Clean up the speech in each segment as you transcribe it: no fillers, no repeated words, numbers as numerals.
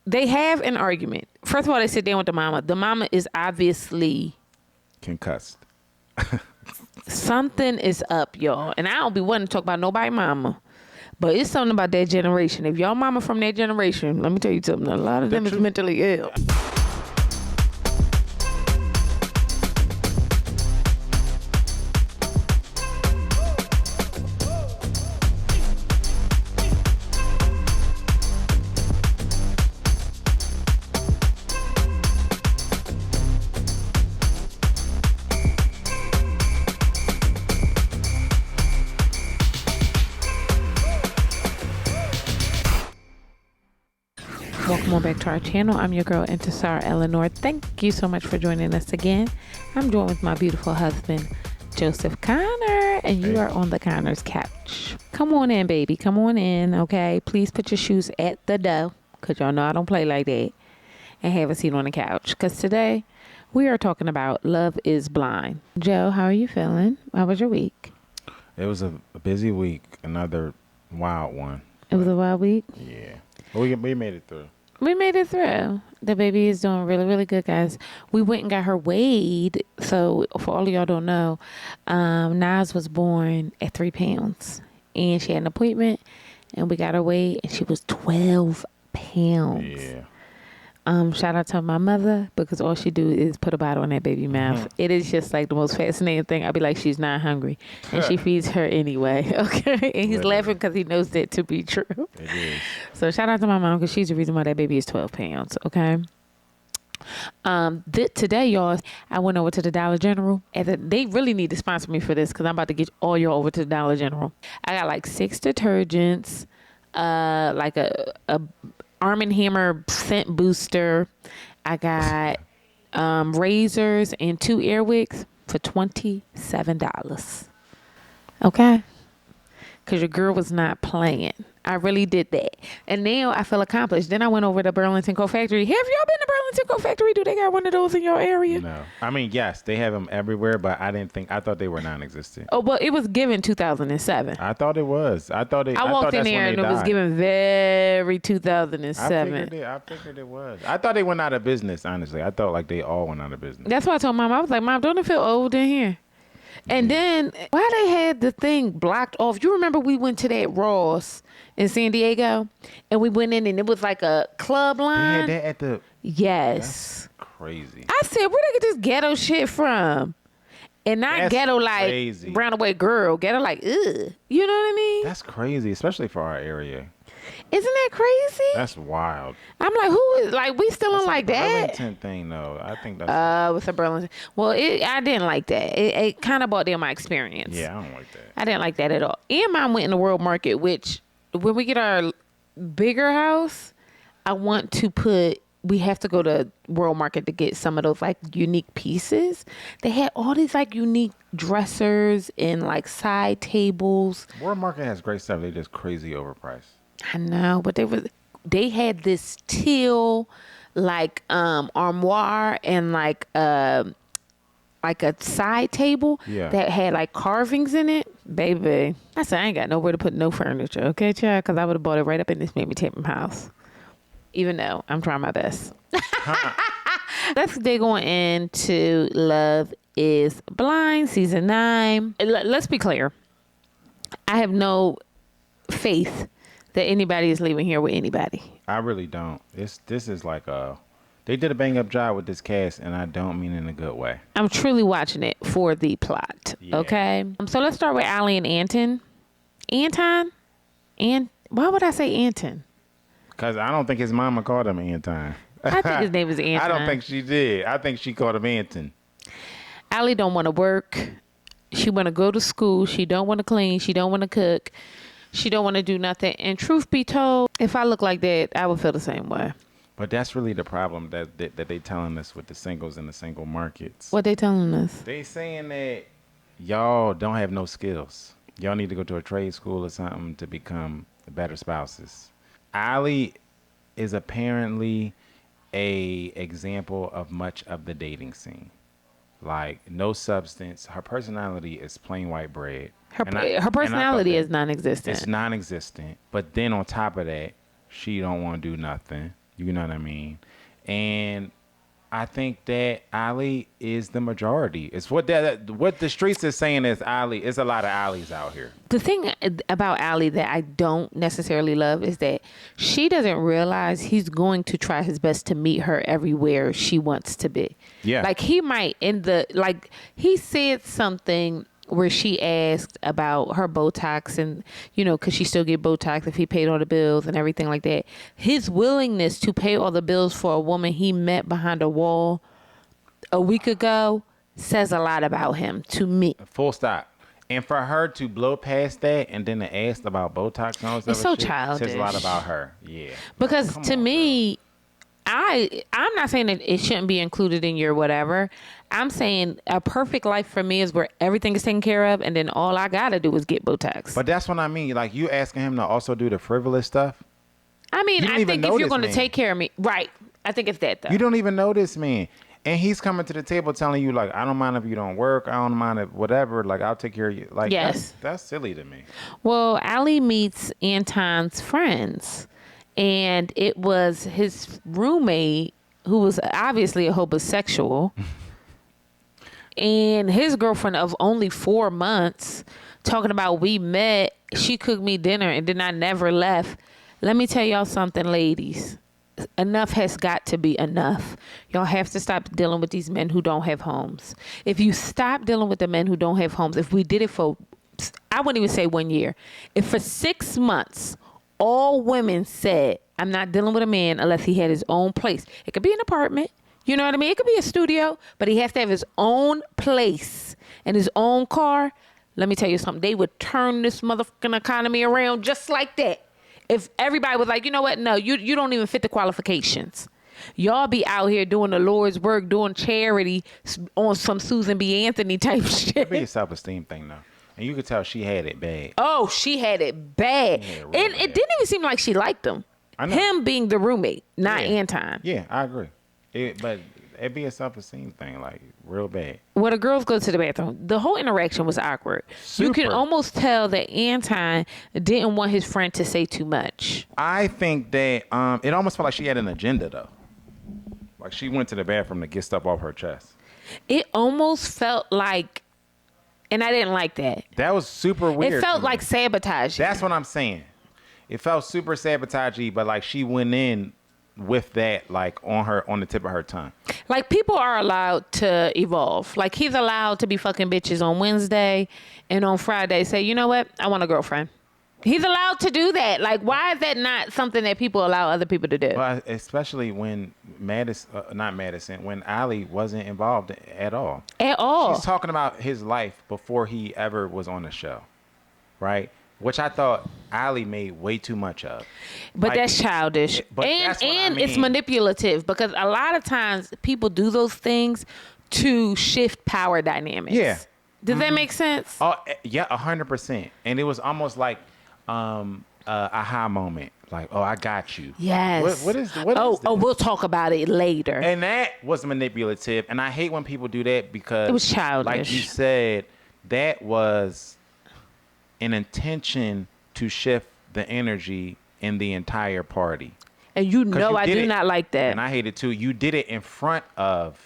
they have an argument. First of all, they sit down with the mama. The mama is obviously concussed. Something is up, y'all. And I don't be wanting to talk about nobody mama. But it's something about that generation. If y'all mama from that generation, let me tell you something. A lot of them is mentally ill. Welcome on back to our channel. I'm your girl, Intisar Eleanor. Thank you so much for joining us again. I'm joined with my beautiful husband, Joseph Conner, and you are on the Conner's couch. Come on in, baby. Come on in, okay? Please put your shoes at the door, because y'all know I don't play like that, and have a seat on the couch, because today we are talking about Love is Blind. Joe, how are you feeling? How was your week? It was a busy week, another wild one. It was a wild week? Yeah. We made it through. We made it through. The baby is doing really, really good, guys. We went and got her weighed. So for all of y'all don't know, Nas was born at 3 pounds. And she had an appointment. And we got her weighed. And she was 12 pounds. Yeah. Shout out to my mother, because all she do is put a bottle in that baby mouth. Mm-hmm. It is just like the most fascinating thing. I'd be like, she's not hungry. And she feeds her anyway. Okay. And he's laughing because he knows that to be true. It is. So shout out to my mom, because she's the reason why that baby is 12 pounds. Okay. Today, y'all, I went over to the Dollar General, and they really need to sponsor me for this, because I'm about to get all y'all over to the Dollar General. I got like 6 detergents, like a Arm & Hammer scent booster. I got razors and 2 ear wigs for $27. Okay? Because your girl was not playing. I really did that. And now I feel accomplished. Then I went over to Burlington Coat Factory. Have y'all been to Burlington Coat Factory? Do they got one of those in your area? No. I mean, yes, they have them everywhere, but I thought they were non-existent. Oh, well, it was given 2007. I thought it was. I walked in there and it was given very 2007. I figured it was. I thought they went out of business, honestly. I thought like they all went out of business. That's why I told Mom. I was like, Mom, don't it feel old in here? And then why they had the thing blocked off? You remember we went to that Ross in San Diego, and we went in and it was like a club line. They had that at the. Yes. That's crazy. I said, where they get this ghetto shit from? And not that's ghetto like crazy. Brown away girl. Ghetto like, ugh. You know what I mean? That's crazy, especially for our area. Isn't that crazy? That's wild. I'm like, who is like we still don't like that? Burlington thing though. I think that's with the Burlington. Well, I didn't like that. It kind of brought down my experience. Yeah, I don't like that. I didn't like that at all. And Mom went in the World Market, which when we get our bigger house, we have to go to World Market to get some of those like unique pieces. They had all these like unique dressers and like side tables. World Market has great stuff. They just crazy overpriced. I know, but they had this teal like armoire and like a side table that had like carvings in it. Baby, I said I ain't got nowhere to put no furniture, okay, child? Because I would have bought it right up in this Mammy Tatum house. Even though I'm trying my best. Let's dig on into Love is Blind, season 9. Let's be clear. I have no faith that anybody is leaving here with anybody. I really don't. This is like they did a bang up job with this cast, and I don't mean in a good way. I'm truly watching it for the plot. Yeah. Okay. So let's start with Allie and Anton. Why would I say Anton? Because I don't think his mama called him Anton. I think his name was Anton. I don't think she did. I think she called him Anton. Allie don't want to work. She want to go to school. She don't want to clean. She don't want to cook. She don't want to do nothing. And truth be told, if I look like that, I would feel the same way. But that's really the problem that they telling us with the singles and the single markets. What they telling us? They saying that y'all don't have no skills. Y'all need to go to a trade school or something to become better spouses. Allie is apparently a example of much of the dating scene. Like, no substance. Her personality is plain white bread. Her personality is non-existent. It's non-existent. But then on top of that, she don't want to do nothing. You know what I mean? And I think that Ali is the majority. It's what the streets is saying is Ali. It's a lot of Alis out here. The thing about Ali that I don't necessarily love is that she doesn't realize he's going to try his best to meet her everywhere she wants to be. Yeah. Like he might he said something where she asked about her Botox and, could she still get Botox if he paid all the bills and everything like that. His willingness to pay all the bills for a woman he met behind a wall a week ago says a lot about him to me. Full stop. And for her to blow past that and then to ask about Botox and all this it's other so shit childish. says a lot about her. Yeah. Because to me, I'm not saying that it shouldn't be included in your whatever. I'm saying a perfect life for me is where everything is taken care of, and then all I gotta do is get Botox. But that's what I mean. Like, you asking him to also do the frivolous stuff. I mean, I think if you're going to take care of me, right? I think it's that though. You don't even know this man, and he's coming to the table telling you like, I don't mind if you don't work. I don't mind if whatever. Like, I'll take care of you. Like, yes, that's silly to me. Well, Ali meets Anton's friends, and it was his roommate who was obviously a homosexual. And his girlfriend of only 4 months talking about we met, she cooked me dinner and then I never left. Let me tell y'all something, ladies. Enough has got to be enough. Y'all have to stop dealing with these men who don't have homes. If you stop dealing with the men who don't have homes, if we did it for, I wouldn't even say 1 year. If for 6 months, all women said, I'm not dealing with a man unless he had his own place. It could be an apartment. You know what I mean? It could be a studio, but he has to have his own place and his own car. Let me tell you something. They would turn this motherfucking economy around just like that. If everybody was like, you know what? No, you don't even fit the qualifications. Y'all be out here doing the Lord's work, doing charity on some Susan B. Anthony type shit. It'd be a self-esteem thing, though. And you could tell she had it bad. Oh, she had it bad. And it didn't even seem like she liked him. I know. Him being the roommate, not Anton. Yeah, I agree. But it'd be a self-esteem thing, like, real bad. When the girls go to the bathroom, the whole interaction was awkward. Super. You can almost tell that Anton didn't want his friend to say too much. I think that it almost felt like she had an agenda, though. Like, she went to the bathroom to get stuff off her chest. It almost felt like, and I didn't like that. That was super weird. It felt like sabotage. That's what I'm saying. It felt super sabotagey, but like she went in with that like on the tip of her tongue. Like, people are allowed to evolve. Like, he's allowed to be fucking bitches on Wednesday and on Friday say, you know what? I want a girlfriend. He's allowed to do that. Like, why is that not something that people allow other people to do? Well, especially when when Ali wasn't involved at all. At all. She's talking about his life before he ever was on the show, right? Which I thought Ali made way too much of. But like, that's childish. And it's manipulative, because a lot of times people do those things to shift power dynamics. Yeah. Does that make sense? Oh, yeah, 100%. And it was almost like aha moment. Like, oh, I got you. Yes. What is this? Oh, we'll talk about it later. And that was manipulative. And I hate when people do that, because it was childish. Like you said, that was an intention to shift the energy in the entire party. And I do not like that. And I hate it too. You did it in front of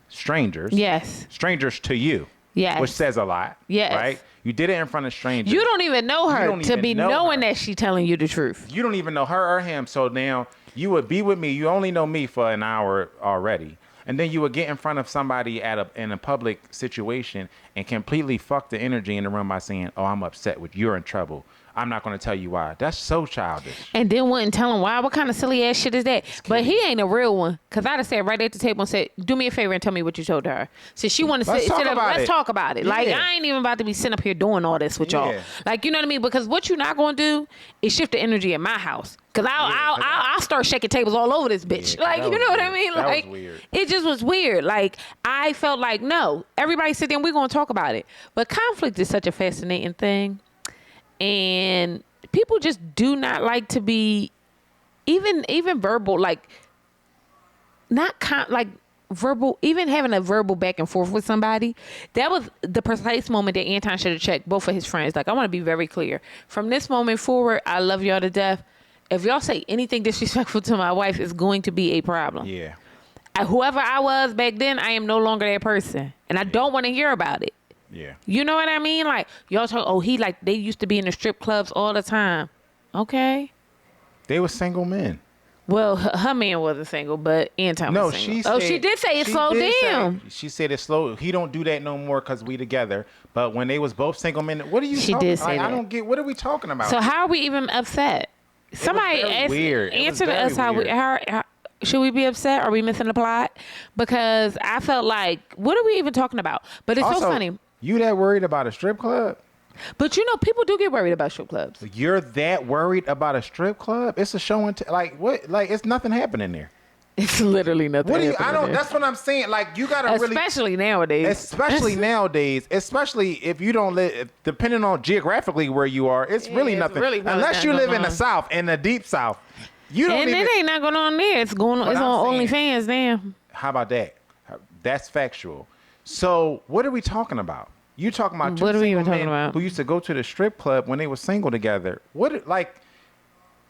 strangers. Yes. Strangers to you. Yes. Which says a lot. Yes. Right? You did it in front of strangers. You don't even know her to be knowing that she's telling you the truth. You don't even know her or him. So now you would be with me. You only know me for an hour already. And then you would get in front of somebody in a public situation and completely fuck the energy in the room by saying, oh, I'm upset with you. You're in trouble. I'm not going to tell you why. That's so childish. And then wouldn't tell him why. What kind of silly ass shit is that? But he ain't a real one. Because I'd have sat right at the table and said, do me a favor and tell me what you told her. So she wanted to let's talk about it. Yeah. Like, I ain't even about to be sitting up here doing all this with y'all. Like, you know what I mean? Because what you're not going to do is shift the energy in my house. Because I'll start shaking tables all over this bitch. Yeah, like, you know what I mean? That like, was weird. It just was weird. Like, I felt like, no, everybody sit there and we're going to talk about it. But conflict is such a fascinating thing. And people just do not like to be even verbal, like verbal, even having a verbal back and forth with somebody. That was the precise moment that Anton should have checked both of his friends. Like, I want to be very clear. From this moment forward, I love y'all to death. if y'all say anything disrespectful to my wife, it's going to be a problem. Yeah. Whoever I was back then, I am no longer that person. And I don't want to hear about it. Yeah. You know what I mean? Like, y'all talk, they used to be in the strip clubs all the time. Okay. They were single men. Well, her man wasn't single, but Anton was single. She did say it slowed down. She said it slowed. He don't do that no more because we together. But when they was both single men, what are you talking about? She did say that. I don't get, what are we talking about? So how are we even upset? Somebody answer us how should we be upset? Are we missing the plot? Because I felt like, what are we even talking about? But it's also, so funny. You that worried about a strip club? But people do get worried about strip clubs. You're that worried about a strip club? It's a show and like what? Like it's nothing happening there. It's literally nothing. That's what I'm saying. Like you gotta especially nowadays. Especially nowadays. Especially if you don't live, depending on geographically where you are, it's really nothing. Really unless you live in the South, in the deep South. You don't. And it ain't not going on there. It's going on. It's on OnlyFans now. How about that? That's factual. So what are we talking about? You talking about two single men who used to go to the strip club when they were single together. What like?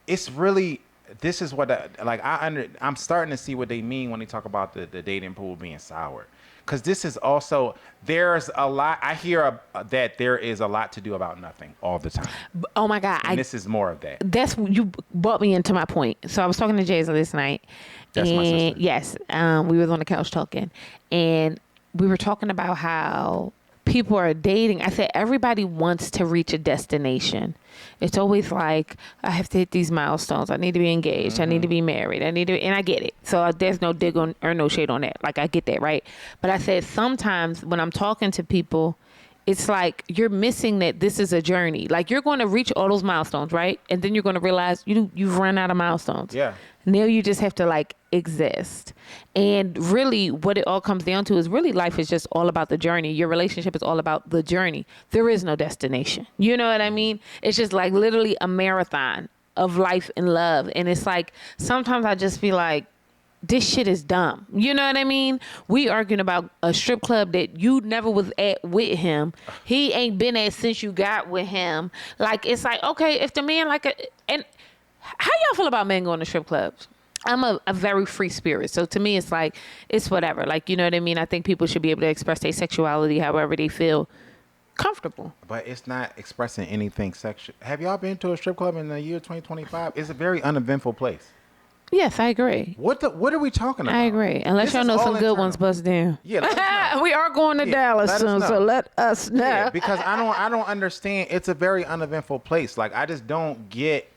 It's really. This is what I'm starting to see what they mean when they talk about the dating pool being sour, because this is also there's a lot. I hear that there is a lot to do about nothing all the time. Oh my God! And this is more of that. That's you brought me into my point. So I was talking to Jay's this night. That's my sister. Yes, we was on the couch talking, and we were talking about how people are dating. I said everybody wants to reach a destination. It's always like, I have to hit these milestones. I need to be engaged. I need to be married. And I get it. So there's no dig on or no shade on that. Like, I get that, right? But I said sometimes when I'm talking to people, it's like you're missing that this is a journey. Like, you're going to reach all those milestones, right? And then you're going to realize you've run out of milestones. Yeah. Now you just have to like exist. And really what it all comes down to is really life is just all about the journey. Your relationship is all about the journey. There is no destination. You know what I mean? It's just like literally a marathon of life and love. And it's like, sometimes I just feel like, this shit is dumb. You know what I mean? We arguing about a strip club that you never was at with him. He ain't been at since you got with him. Like, it's like, okay, if the man and how y'all feel about men going to strip clubs? I'm a very free spirit. So to me, it's like, it's whatever. Like, you know what I mean? I think people should be able to express their sexuality however they feel comfortable. But it's not expressing anything sexual. Have y'all been to a strip club in the year 2025? It's a very uneventful place. Yes, I agree. What are we talking about? I agree. Unless y'all know some good ones bust down. Yeah, we are going to Dallas soon, so let us know. Yeah, because I don't understand. It's a very uneventful place. Like, I just don't get.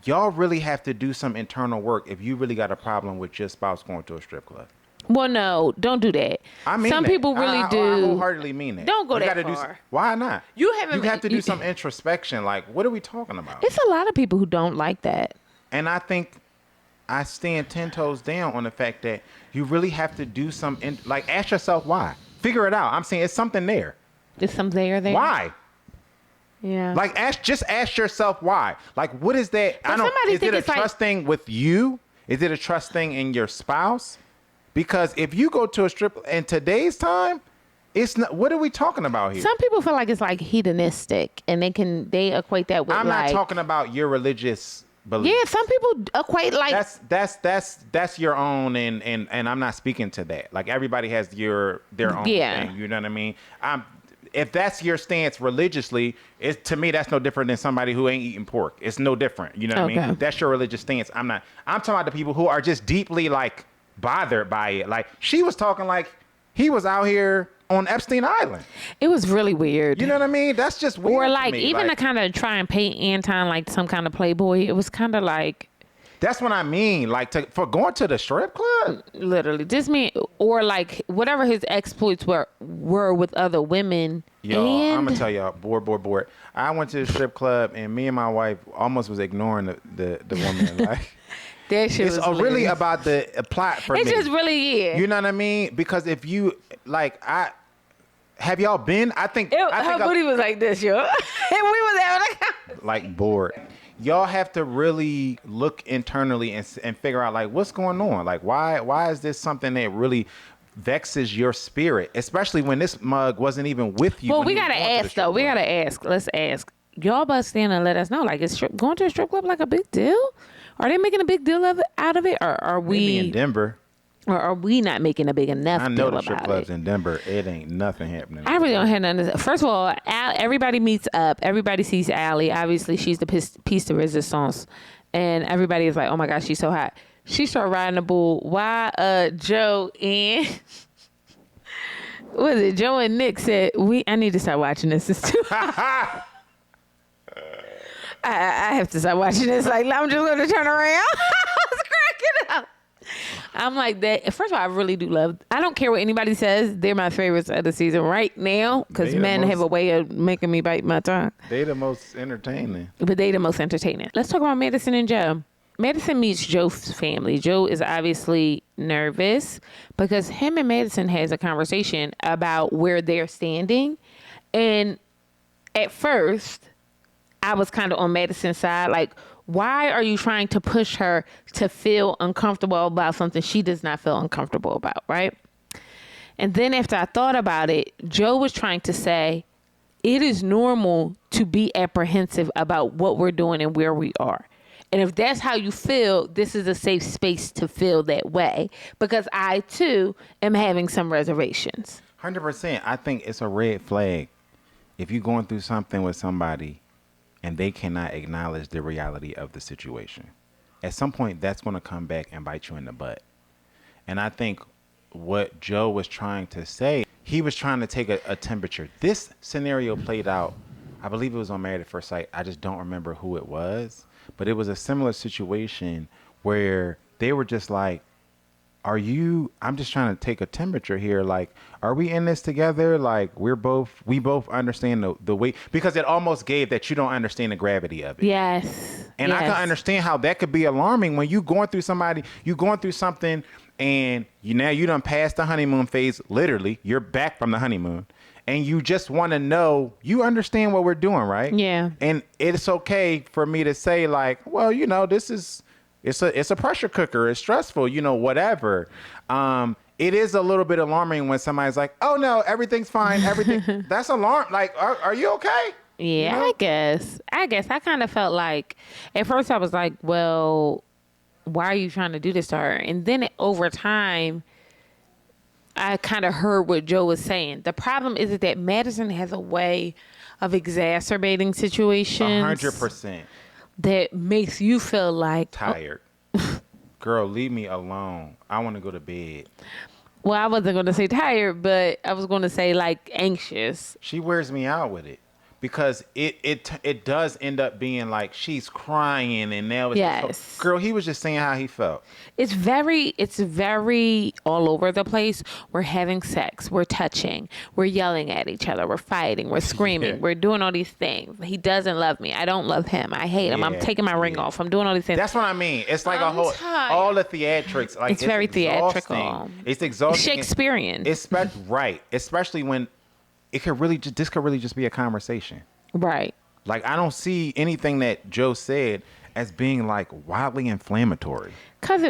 Y'all really have to do some internal work if you really got a problem with your spouse going to a strip club. Well, no, don't do that. I mean, some people really do. I wholeheartedly mean that. Don't go that far. Why not? You have to do some introspection. Like, what are we talking about? It's a lot of people who don't like that. And I think I stand 10 toes down on the fact that you really have to do some, ask yourself why. Figure it out. I'm saying it's something there. There's something there. Why? Yeah. Like, ask yourself why. Like, what is that? But is it a trust thing with you? Is it a trust thing in your spouse? Because if you go to a strip in today's time, it's not. What are we talking about here? Some people feel like it's like hedonistic, and they equate that with. I'm not talking about your religious beliefs. Yeah, some people equate like that's your own, and I'm not speaking to that. Like, everybody has their own thing. You know what I mean? If that's your stance religiously, to me, that's no different than somebody who ain't eating pork. It's no different. You know what I mean? That's your religious stance. I'm talking about the people who are just deeply like bothered by it. Like, she was talking like he was out here on Epstein Island. It was really weird. You know what I mean? That's just weird. Or like, to me. even to kind of try and paint Anton like some kind of playboy, it was kind of like. That's what I mean. Like, for going to the strip club? Literally. Just me, or like whatever his exploits were with other women. Yo, I'm going to tell y'all, bored. I went to the strip club and me and my wife almost was ignoring the woman. Like, that shit it's was really about the plot for me. It just really is. You know what I mean? Because if you, like, have y'all been? I think her booty was like this, yo. And we was having like bored. Y'all have to really look internally and figure out, like, what's going on? Like, why is this something that really vexes your spirit, especially when this mug wasn't even with you? Well, we got to ask, though. We got to ask. Let's ask. y'all bust in and let us know. Like, is going to a strip club like a big deal? Are they making a big deal out of it, or are Maybe in we? Denver. Or are we not making a big enough I know deal the strip about clubs it? in Denver. It ain't nothing happening. I really don't have nothing to say. First of all, everybody meets up. Everybody sees Allie. Obviously, she's the piece de resistance. And everybody is like, oh my gosh, she's so hot. She started riding the bull. Why Joe and... what is it? Joe and Nick said, I need to start watching this. It's too hot. I have to start watching this. Like, I'm just going to turn around. I was cracking up. I'm like that. First of all, I really do love. I don't care what anybody says. They're my favorites of the season right now because men have a way of making me bite my tongue. They the most entertaining. But they the most entertaining. Let's talk about Madison and Joe. Madison meets Joe's family. Joe is obviously nervous because him and Madison has a conversation about where they're standing. And at first, I was kind of on Madison's side. Like, why are you trying to push her to feel uncomfortable about something she does not feel uncomfortable about, right? And then after I thought about it, Joe was trying to say, it is normal to be apprehensive about what we're doing and where we are. And if that's how you feel, this is a safe space to feel that way. Because I, too, am having some reservations. 100%. I think it's a red flag if you're going through something with somebody and they cannot acknowledge the reality of the situation. At some point, that's going to come back and bite you in the butt. And I think what Joe was trying to say, he was trying to take a temperature. This scenario played out, I believe it was on Married at First Sight. I just don't remember who it was. But it was a similar situation where they were just like, I'm just trying to take a temperature here. Like, are we in this together? Like, we both understand the weight, because it almost gave that you don't understand the gravity of it. Yes. And yes. I can understand how that could be alarming when you going through something and you done passed the honeymoon phase. Literally, you're back from the honeymoon and you just want to know, you understand what we're doing, right? Yeah. And it's okay for me to say like, well, it's a pressure cooker. It's stressful, whatever. It is a little bit alarming when somebody's like, oh no, everything's fine. Everything. That's alarm. Like, are you okay? Yeah, I guess. I kind of felt like, at first I was like, well, why are you trying to do this to her? And then over time, I kind of heard what Joe was saying. The problem is that Madison has a way of exacerbating situations. 100%. That makes you feel like tired. Girl, leave me alone. I want to go to bed. Well, I wasn't going to say tired, but I was going to say like anxious. She wears me out with it because it does end up being like she's crying and now it's yes. Girl, he was just saying how he felt. It's very all over the place. We're having sex, we're touching, we're yelling at each other, we're fighting, we're screaming, we're doing all these things. He doesn't love me. I don't love him. I hate him. I'm taking my ring off. I'm doing all these things. That's what I mean. It's like all the theatrics. Like it's very theatrical. It's exhausting. Shakespearean. Right. Especially when this could really just be a conversation. Right. Like, I don't see anything that Joe said as being like wildly inflammatory.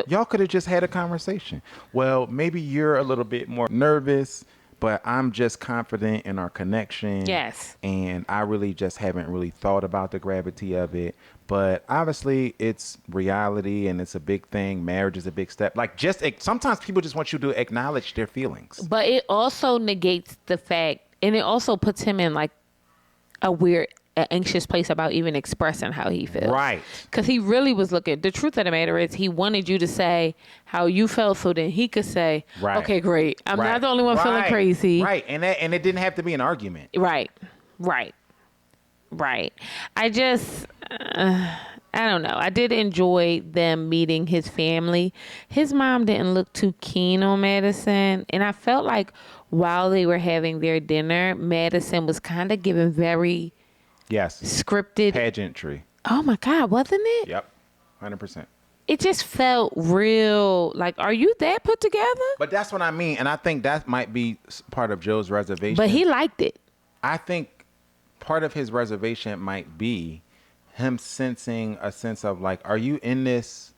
Y'all could have just had a conversation. Well, maybe you're a little bit more nervous, but I'm just confident in our connection. Yes. And I really just haven't really thought about the gravity of it. But obviously it's reality and it's a big thing. Marriage is a big step. Like, sometimes people just want you to acknowledge their feelings. But it also negates the fact, and it also puts him in like a weird, anxious place about even expressing how he feels. Right. Because he really was looking. The truth of the matter is, he wanted you to say how you felt, so then he could say, right. Okay, great. I'm not the only one feeling crazy. Right. And it didn't have to be an argument. Right. I just, I don't know. I did enjoy them meeting his family. His mom didn't look too keen on Madison. And I felt like while they were having their dinner, Madison was kind of giving very scripted pageantry. Oh my God, wasn't it? Yep. 100%. It just felt real. Like, are you that put together? But that's what I mean. And I think that might be part of Joe's reservation. But he liked it. I think part of his reservation might be him sensing a sense of like, are you in this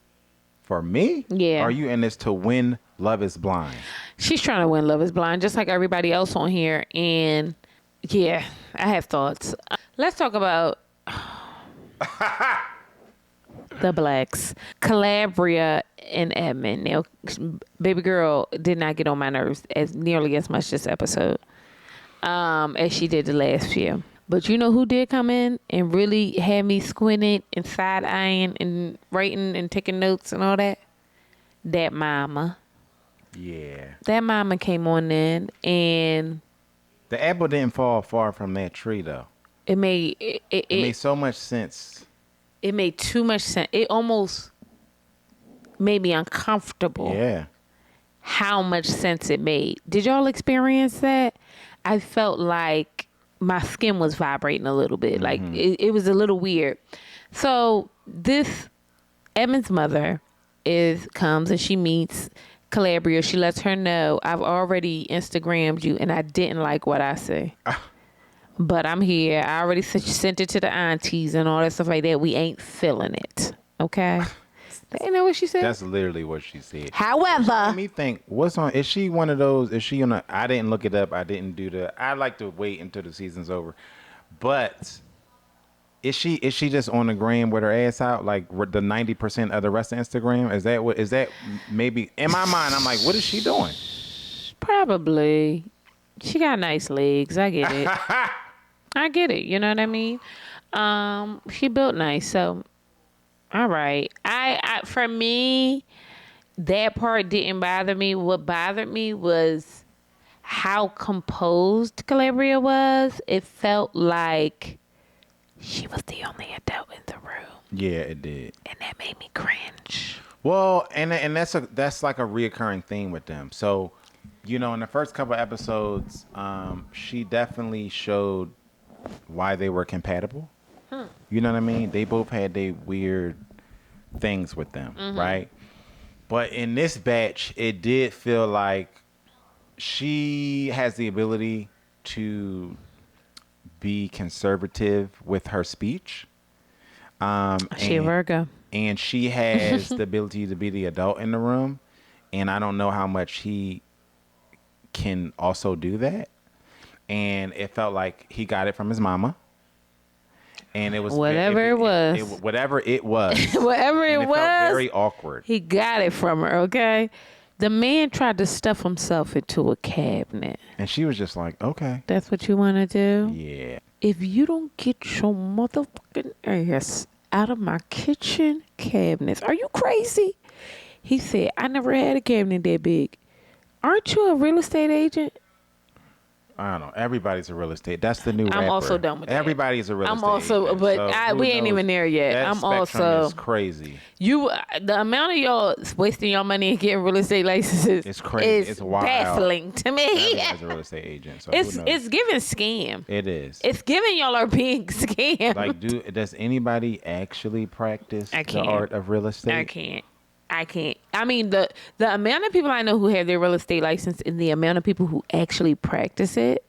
for me? Yeah. Are you in this to win Love is Blind? She's trying to win Love is Blind, just like everybody else on here. And yeah, I have thoughts. Let's talk about The blacks. Calabria and Edmund. Now, baby girl did not get on my nerves as nearly as much this episode as she did the last few. But you know who did come in and really had me squinting and side-eyeing and writing and taking notes and all that? That mama. Yeah. That mama came on in, and the apple didn't fall far from that tree, though. It made so much sense. It made too much sense. It almost made me uncomfortable. Yeah. How much sense it made. Did y'all experience that? I felt like my skin was vibrating a little bit. Like it was a little weird. So this Evan's mother comes and she meets Calabria. She lets her know, I've already Instagrammed you and I didn't like what I say. But I'm here. I already sent it to the aunties and all that stuff like that. We ain't feeling it. Okay? Ain't that what she said? That's literally what she said. However, let me think. What's on? Is she one of those? Is she on a? I didn't look it up. I didn't do the. I like to wait until the season's over. But is she just on the gram with her ass out like the 90% of the rest of Instagram? Is that what? Is that maybe in my mind? I'm like, what is she doing? Probably. She got nice legs. I get it. I get it. You know what I mean? She built nice. So. All right. I for me, that part didn't bother me. What bothered me was how composed Calabria was. It felt like she was the only adult in the room. Yeah, it did. And that made me cringe. Well, and that's like a reoccurring theme with them. So, you know, in the first couple episodes, she definitely showed why they were compatible. You know what I mean? They both had their weird things with them, right? But in this batch, it did feel like she has the ability to be conservative with her speech. She a Virgo. And she has the ability to be the adult in the room. And I don't know how much he can also do that. And it felt like he got it from his mama. And it was whatever it was. Whatever it was. Whatever it was. Felt very awkward. He got it from her, okay? The man tried to stuff himself into a cabinet. And she was just like, okay. That's what you want to do? Yeah. If you don't get your motherfucking ass out of my kitchen cabinets, are you crazy? He said, I never had a cabinet that big. Aren't you a real estate agent? I don't know. Everybody's a real estate. That's the new rapper. I'm also done with that. Everybody's a real estate agent. But so we ain't even there yet. That I'm also is crazy. The amount of y'all wasting your money and getting real estate licenses. It's crazy. It's wild. Baffling to me. Everybody's a real estate agent. So it's giving scam. It is. It's giving y'all are being scammed. Like, does anybody actually practice the art of real estate? I can't. I mean, the amount of people I know who have their real estate license and the amount of people who actually practice it,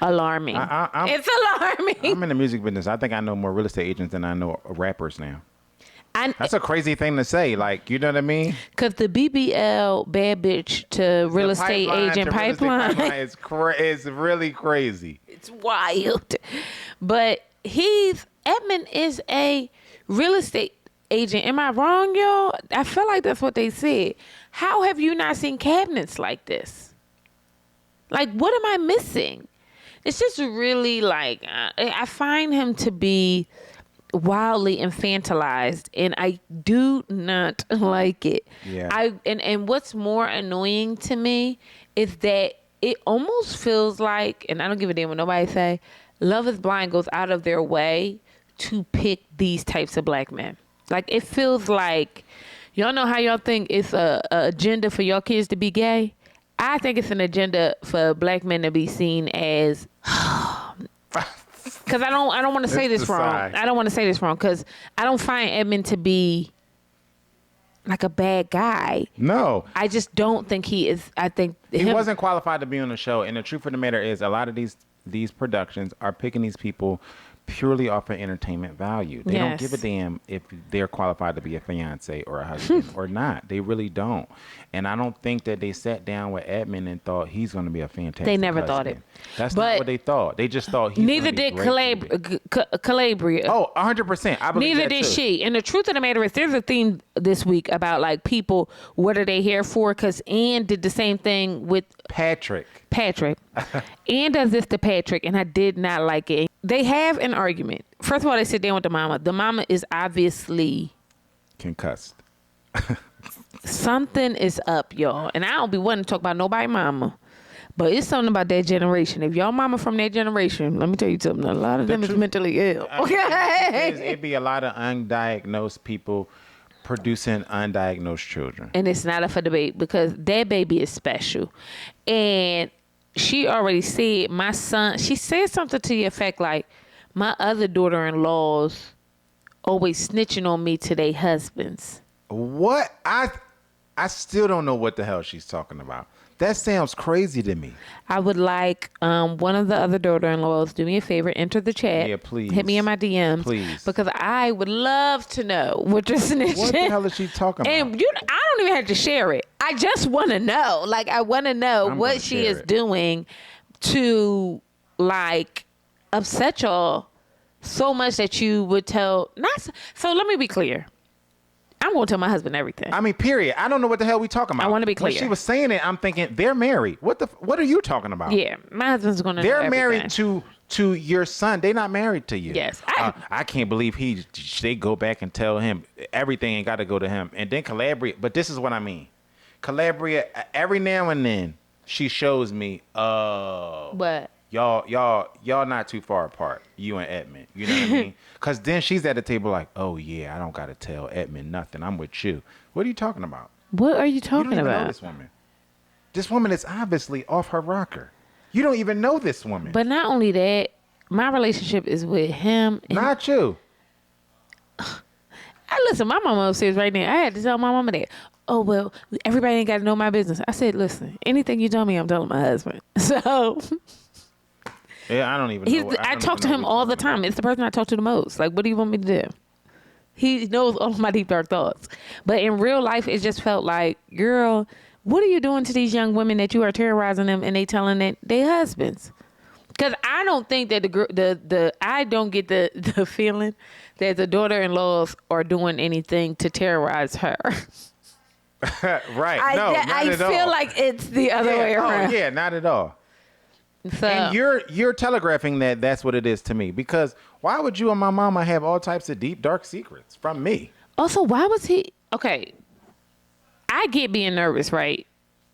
alarming. It's alarming. I'm in the music business. I think I know more real estate agents than I know rappers now. That's a crazy thing to say. Like, you know what I mean? Because the BBL bad bitch to real estate agent pipeline is really crazy. It's wild. But Edmund is a real estate agent. Am I wrong, y'all? I feel like that's what they said. How have you not seen cabinets like this? Like, what am I missing? It's just really like, I find him to be wildly infantilized, and I do not like it. Yeah. And what's more annoying to me is that it almost feels like, and I don't give a damn what nobody say, Love is Blind goes out of their way to pick these types of black men. Like, it feels like, y'all know how y'all think it's a agenda for your kids to be gay? I think it's an agenda for black men to be seen as, because I don't want to say this wrong. I don't want to say this wrong because I don't find Edmund to be like a bad guy. No. I just don't think he is. I think he wasn't qualified to be on the show. And the truth of the matter is, a lot of these productions are picking these people purely off of entertainment value. They don't give a damn if they're qualified to be a fiance or a husband or not. They really don't. And I don't think that they sat down with Edmund and thought he's going to be a fantastic They never husband. thought it. That's not what they thought. They just thought he's neither gonna be did great Calabria. Oh, 100%. I believe neither that did too. she. And the truth of the matter is, there's a theme this week about like people, what are they here for? Because Ann did the same thing with Patrick. Ann does this to Patrick, and I did not like it. They have an argument. First of all, they sit down with the mama. The mama is obviously Concussed. something is up, y'all. And I don't be wanting to talk about nobody mama. But it's something about that generation. If y'all mama from that generation, let me tell you something. A lot of them is mentally ill. Okay? It'd be a lot of undiagnosed people producing undiagnosed children. And it's not up for debate because that baby is special. And she already said, my son, she said something to the effect like, my other daughter-in-laws always snitching on me to their husbands. What? I still don't know what the hell she's talking about. That sounds crazy to me. I would like one of the other daughter-in-laws, do me a favor, enter the chat. Yeah, please. Hit me in my DMs. Please. Because I would love to know what you're snitching. What the hell is she talking about? And I don't even have to share it. I just want to know. Like, I want to know what she is doing to, like, upset y'all so much that you would tell. So let me be clear. I'm going to tell my husband everything. I mean, period. I don't know what the hell we talking about. I want to be clear. When she was saying it, I'm thinking, they're married. What are you talking about? Yeah, my husband's going to know They're married to your son. They're not married to you. Yes. I can't believe they go back and tell him everything ain't got to go to him. And then Calabria, but this is what I mean. Calabria, every now and then, she shows me, What? Y'all not too far apart, you and Edmund. You know what I mean? Because then she's at the table like, oh, yeah, I don't got to tell Edmund nothing. I'm with you. What are you talking about? What are you talking You don't even about? know this woman. This woman is obviously off her rocker. You don't even know this woman. But not only that, my relationship is with him. Not you. Listen, my mama upstairs right now. I had to tell my mama that. Oh, well, everybody ain't got to know my business. I said, listen, anything you tell me, I'm telling my husband. So... Yeah, I don't even know. I talk to him all the time. It's the person I talk to the most. Like, what do you want me to do? He knows all of my deep, dark thoughts. But in real life, it just felt like, girl, what are you doing to these young women that you are terrorizing them and they telling that they husbands? Because I don't think that I don't get the feeling that the daughter-in-laws are doing anything to terrorize her. Right. I feel like it's the other way around. Oh, yeah, not at all. So, and you're telegraphing that that's what it is to me, because why would you and my mama have all types of deep, dark secrets from me? Also, why was he... Okay, I get being nervous, right,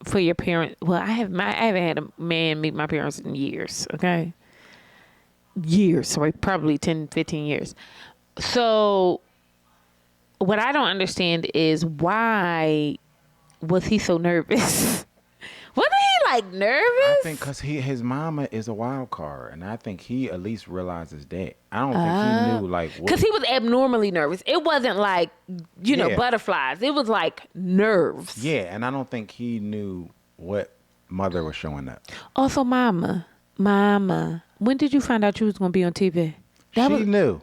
for your parents. Well, I haven't had a man meet my parents in years, okay? Years, so like probably 10, 15 years. So what I don't understand is why was he so nervous? Wasn't he like nervous? I think because his mama is a wild card, and I think he at least realizes that. I don't think he knew like what. Because he was abnormally nervous. It wasn't like butterflies. It was like nerves. Yeah, and I don't think he knew what mother was showing up. Also, mama, when did you find out you was gonna be on TV? She knew.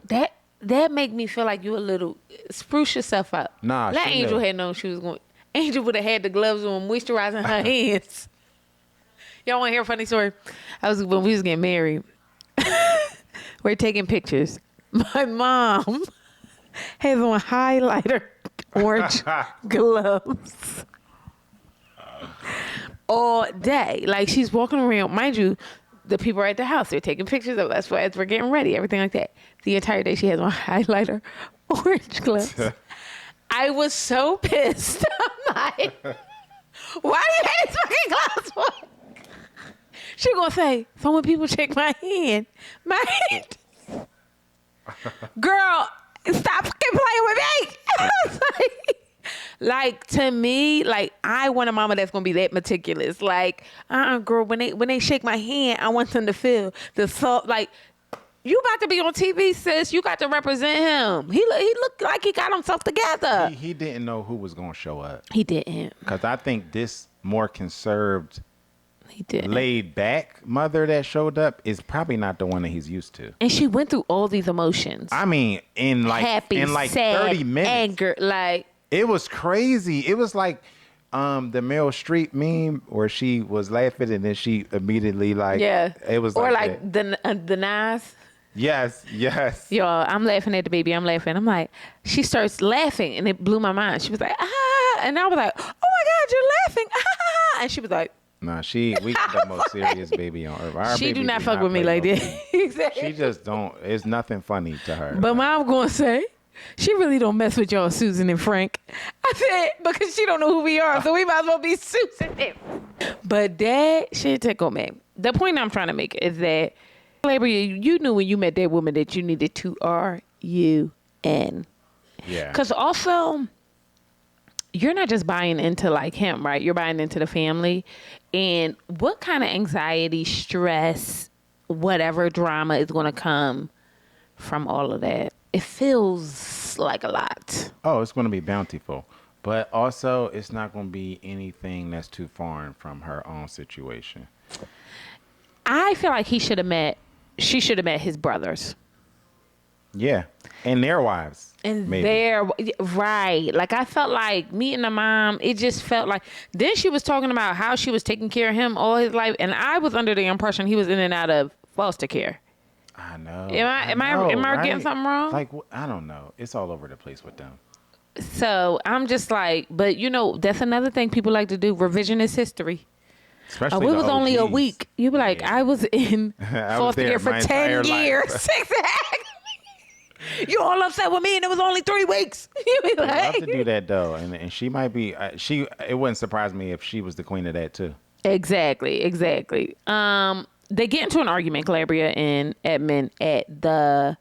That make me feel like you a little spruce yourself up. Nah, that she Angel knew. had known she was going. Angel would have had the gloves on, moisturizing her hands. Y'all want to hear a funny story? When we was getting married. We're taking pictures. My mom has on highlighter, orange gloves all day. Like, she's walking around. Mind you, the people are at the house. They're taking pictures of us as we're getting ready, everything like that. The entire day she has on highlighter, orange gloves. I was so pissed. I'm like, why do you have these fucking gloves for? She gonna say, so when people check my hand, girl, stop fucking playing with me. Like, to me, like, I want a mama that's gonna be that meticulous. Like, girl, when they shake my hand, I want them to feel the salt. Like, you about to be on TV, sis. You got to represent him. He looked like he got himself together. He didn't know who was gonna show up. He didn't. Because I think this more conserved He did. laid back mother that showed up is probably not the one that he's used to. And she went through all these emotions. I mean, Happy, sad, 30 minutes. anger, like. It was crazy. It was like the Meryl Streep meme where she was laughing and then she immediately it was or like the Nas. Yes. Y'all, I'm laughing at the baby. I'm laughing. I'm like, she starts laughing and it blew my mind. She was like, ah, and I was like, oh my God, you're laughing, ah, and she was like. Nah, we got the most serious baby on earth. Our she baby do not fuck with me like that. Exactly. She just don't. It's nothing funny to her. But Mom gonna say, she really don't mess with y'all, Susan and Frank. I said, because she don't know who we are, so we might as well be Susan and But Dad, she tickle me. The point I'm trying to make is that, you knew when you met that woman that you needed to R-U-N. Yeah. Because also, you're not just buying into like him, right? You're buying into the family. And what kind of anxiety, stress, whatever drama is going to come from all of that? It feels like a lot. Oh, it's going to be bountiful. But also, it's not going to be anything that's too foreign from her own situation. I feel like she should have met his brothers. Yeah. And their wives. And maybe. right. Like, I felt like meeting the mom, it just felt like, then she was talking about how she was taking care of him all his life. And I was under the impression he was in and out of foster care. I know. Am I getting something wrong? Like, I don't know. It's all over the place with them. So I'm just like, but that's another thing people like to do, revisionist history. Especially it was only a week. You be like, I was in foster care for 10 years. Exactly. You all upset with me and it was only 3 weeks. You be like, I'd love to do that though. And she might be, it wouldn't surprise me if she was the queen of that too. Exactly. They get into an argument, Calabria and Edmund, at the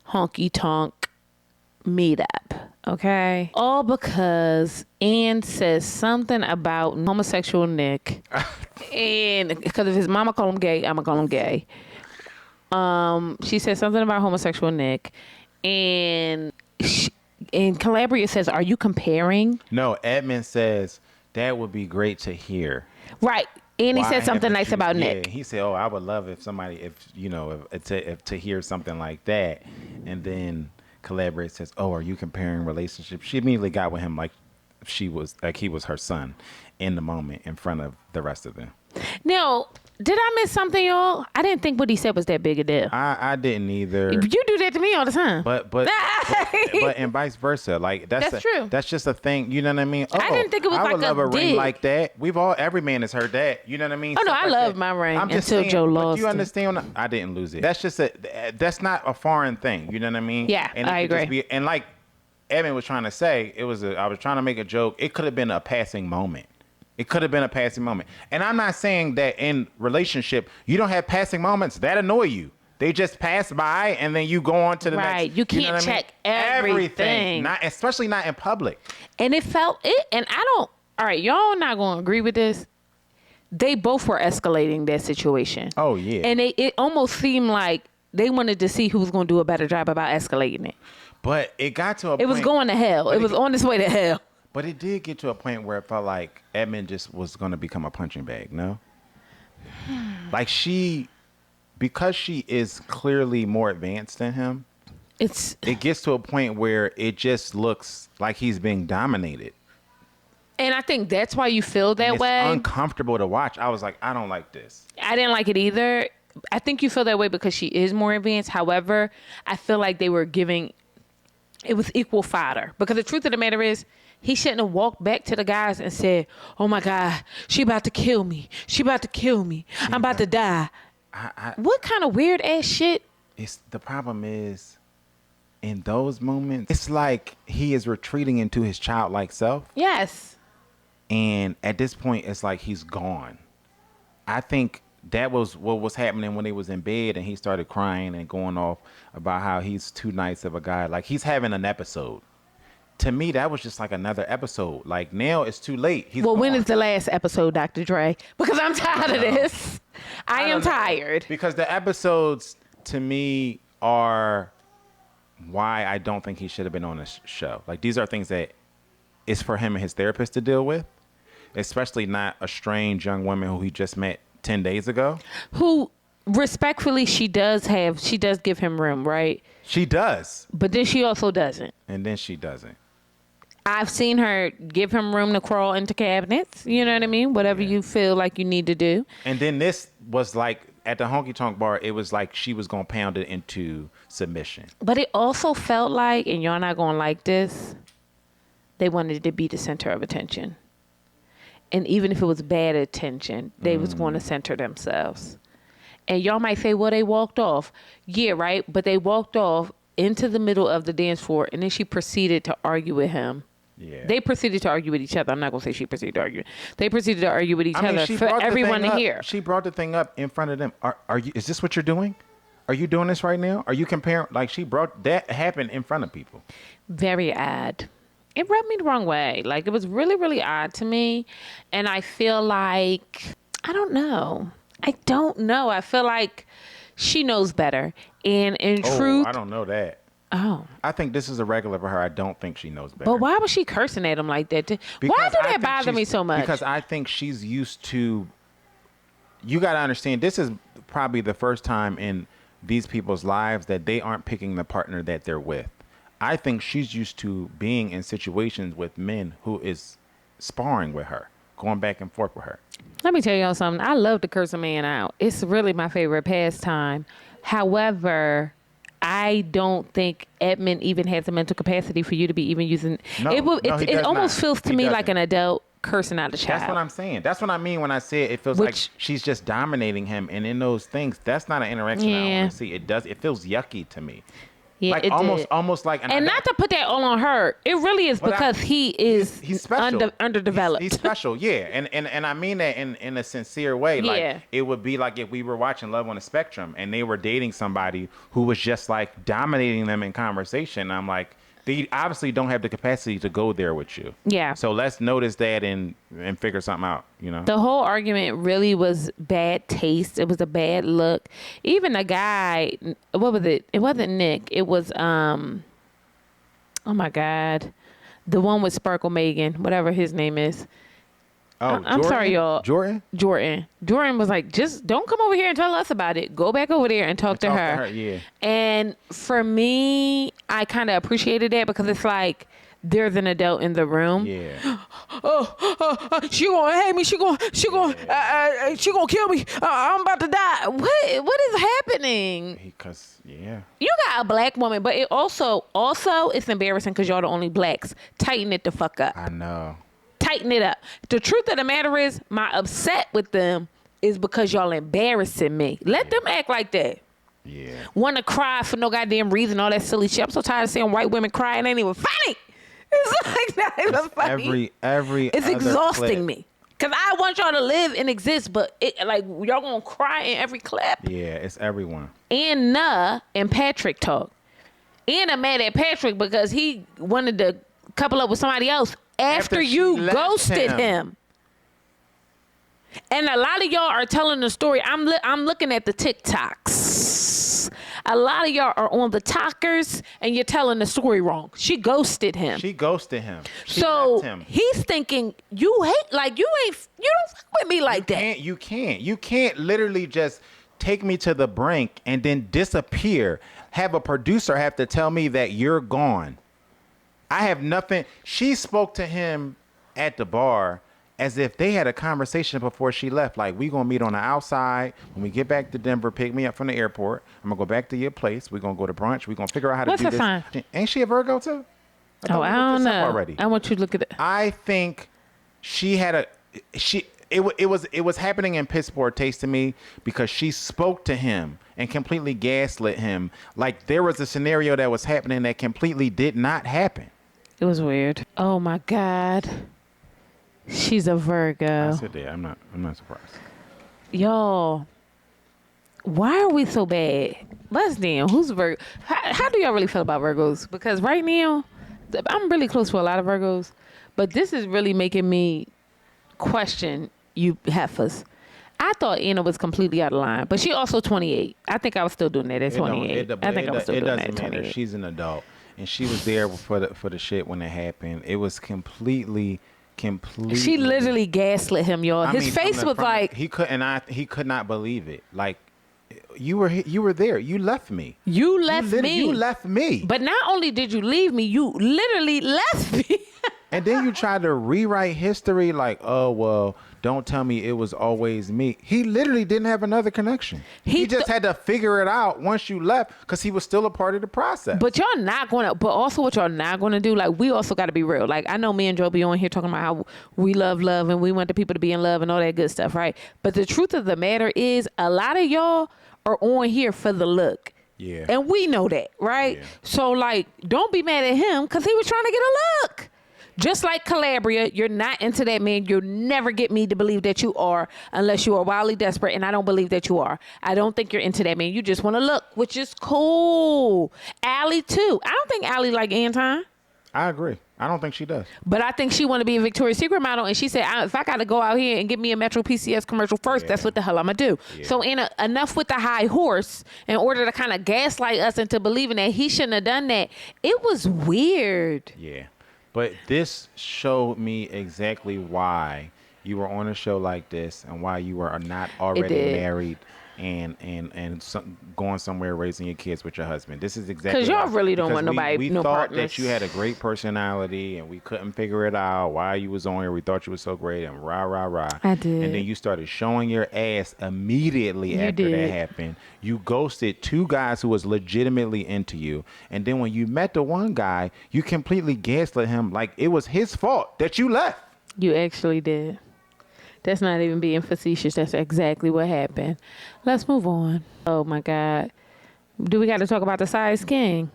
honky tonk meetup. Okay. All because Ann says something about homosexual Nick. And because if his mama call him gay, I'm going to call him gay. She says something about homosexual Nick. And Calabria says, are you comparing? No, Edmund says, that would be great to hear. Right. And he said something nice about Nick. He said, oh, I would love if to hear something like that. And then Calabria says, oh, are you comparing relationships? She immediately got with him like he was her son in the moment in front of the rest of them. Now, did I miss something, y'all? I didn't think what he said was that big a deal. I didn't either. You do that to me all the time. But and vice versa. Like that's true. That's just a thing. You know what I mean? Oh, I didn't think it was I like would love a a ring dig. like that. Every man has heard that. You know what I mean? Oh no, Stuff I like love that. my ring I'm just until saying, Joe but lost you it. understand? I didn't lose it. That's not a foreign thing. You know what I mean? Yeah, and I agree. And like Evan was trying to say, I was trying to make a joke. It could have been a passing moment. It could have been a passing moment. And I'm not saying that in relationship, you don't have passing moments that annoy you. They just pass by and then you go on to the next. Right. You can't check everything. Especially not in public. And it felt it. And all right, y'all not going to agree with this. They both were escalating that situation. Oh, yeah. And it almost seemed like they wanted to see who was going to do a better job about escalating it. But it got to a point. It was going to hell. It was on its way to hell. But it did get to a point where it felt like Edmund just was going to become a punching bag, no? Like because she is clearly more advanced than him, it gets to a point where it just looks like he's being dominated. And I think that's why you feel that way. It's uncomfortable to watch. I was like, I don't like this. I didn't like it either. I think you feel that way because she is more advanced. However, I feel like they were giving, it was equal fodder. Because the truth of the matter is, he shouldn't have walked back to the guys and said, oh my God, she about to kill me. She about to kill me. I'm about to die. What kind of weird ass shit? The problem is, in those moments, it's like he is retreating into his childlike self. Yes. And at this point, it's like he's gone. I think that was what was happening when he was in bed and he started crying and going off about how he's too nice of a guy. Like he's having an episode. To me, that was just like another episode. Like now it's too late. He's gone. When is the last episode, Dr. Dre? Because I'm tired of this. I am tired. Because the episodes to me are why I don't think he should have been on this show. Like these are things that it's for him and his therapist to deal with, especially not a strange young woman who he just met 10 days ago. Who, respectfully, she does give him room, right? She does. But then she also doesn't. And then she doesn't. I've seen her give him room to crawl into cabinets. You know what I mean? Whatever you feel like you need to do. And then this was like, at the honky tonk bar, it was like she was going to pound it into submission. But it also felt like, and y'all not going to like this, they wanted to be the center of attention. And even if it was bad attention, they was going to center themselves. And y'all might say, well, they walked off. Yeah, right? But they walked off into the middle of the dance floor, and then she proceeded to argue with him. Yeah. They proceeded to argue with each other. I'm not going to say she proceeded to argue. They proceeded to argue with each other for everyone to hear. She brought the thing up in front of them. Are you? Is this what you're doing? Are you doing this right now? Are you comparing? Like, she brought that happened in front of people. Very odd. It rubbed me the wrong way. Like, it was really, really odd to me. And I feel like, I don't know. I feel like she knows better. And in truth. I don't know that. Oh. I think this is a regular for her. I don't think she knows better. But why was she cursing at him like that? Why do that bother me so much? Because I think she's used to, you got to understand, this is probably the first time in these people's lives that they aren't picking the partner that they're with. I think she's used to being in situations with men who is sparring with her, going back and forth with her. Let me tell y'all something. I love to curse a man out. It's really my favorite pastime. However, I don't think Edmund even has the mental capacity for you to be even using. No, it almost feels to me like an adult cursing out a child. That's what I'm saying. That's what I mean when I say it feels like she's just dominating him. And in those things, that's not an interaction I want to see. It feels yucky to me. Yeah, like almost like, and not to put that all on her. It really is because he's special. Underdeveloped. He's special, yeah, and I mean that in a sincere way. Like, it would be like if we were watching Love on the Spectrum and they were dating somebody who was just like dominating them in conversation. I'm like, they obviously don't have the capacity to go there with you. Yeah. So let's notice that and figure something out, you know? The whole argument really was bad taste. It was a bad look. Even the guy, what was it? It wasn't Nick. It was, oh my God. The one with Sparkle Megan, whatever his name is. Oh, I'm sorry, y'all. Jordan Was like, just don't come over here and tell us about it. Go back over there and talk to her. Yeah. And for me, I kind of appreciated that because it's like there's an adult in the room. Yeah. She gonna hate me. She gonna kill me. I'm about to die. What is happening? Because you got a black woman, but it also it's embarrassing because y'all the only blacks. Tighten it the fuck up. I know. Tighten it up. The truth of the matter is, my upset with them is because y'all embarrassing me. Let them act like that. Yeah. Want to cry for no goddamn reason, all that silly shit. I'm so tired of seeing white women cry. It ain't even funny. It's like not even funny. It's exhausting me. Because I want y'all to live and exist, but like y'all gonna cry in every clip. Yeah, it's everyone. And Patrick talk. And I'm mad at Patrick because he wanted to couple up with somebody else after you ghosted him. And a lot of y'all are telling the story. I'm looking at the TikToks. A lot of y'all are on the talkers, and you're telling the story wrong. She ghosted him. She left him. He's thinking you don't fuck with me like that. You can't literally just take me to the brink and then disappear. Have a producer have to tell me that you're gone. I have nothing. She spoke to him at the bar as if they had a conversation before she left. Like, we going to meet on the outside. When we get back to Denver, pick me up from the airport. I'm going to go back to your place. We're going to go to brunch. We're going to figure out how to do this. Sign? Ain't she a Virgo too? I don't know. Already. I want you to look at it. I think she had it was happening in piss poor taste to me because she spoke to him and completely gaslit him. Like, there was a scenario that was happening that completely did not happen. It was weird. Oh my God. She's a Virgo. I said that. I'm not surprised. Y'all, why are we so bad? Let's damn. Who's Virgo? How do y'all really feel about Virgos? Because right now, I'm really close to a lot of Virgos, but this is really making me question you heifers. I thought Anna was completely out of line, but she also 28. I think I was still doing that at 28. I think I was still doing that at 28. It doesn't matter. She's an adult, and she was there for the shit when it happened. It was completely completely. She literally gaslit him, y'all. His face was like he could not believe it. Like, you were there. You left me. You left me. You left me. But not only did you leave me, you literally left me. And then you tried to rewrite history like, oh, well, don't tell me it was always me. He literally didn't have another connection. He just had to figure it out once you left because he was still a part of the process. But y'all not going to, but also what y'all not going to do, like, we also got to be real. Like, I know me and Joe be on here talking about how we love and we want the people to be in love and all that good stuff, right? But the truth of the matter is a lot of y'all are on here for the look. Yeah. And we know that, right? Yeah. So, like, don't be mad at him because he was trying to get a look. Just like Calabria, you're not into that man. You'll never get me to believe that you are unless you are wildly desperate, and I don't believe that you are. I don't think you're into that man. You just want to look, which is cool. Allie, too. I don't think Allie like Anton. I agree. I don't think she does. But I think she want to be a Victoria's Secret model, and she said, if I got to go out here and get me a Metro PCS commercial first, that's what the hell I'm going to do. Yeah. So enough with the high horse in order to kind of gaslight us into believing that he shouldn't have done that. It was weird. Yeah. But this showed me exactly why you were on a show like this and why you are not already married and going somewhere raising your kids with your husband. This is exactly because y'all really don't want nobody. We no thought partners. that you had a great personality and we couldn't figure it out why you was on here. We thought you was so great and rah rah rah. I did. And then you started showing your ass immediately after that happened. You ghosted two guys who was legitimately into you, and then when you met the one guy, you completely gaslit him like it was his fault that you left. You actually did. That's not even being facetious. That's exactly what happened. Let's move on. Oh, my God. Do we got to talk about the size king?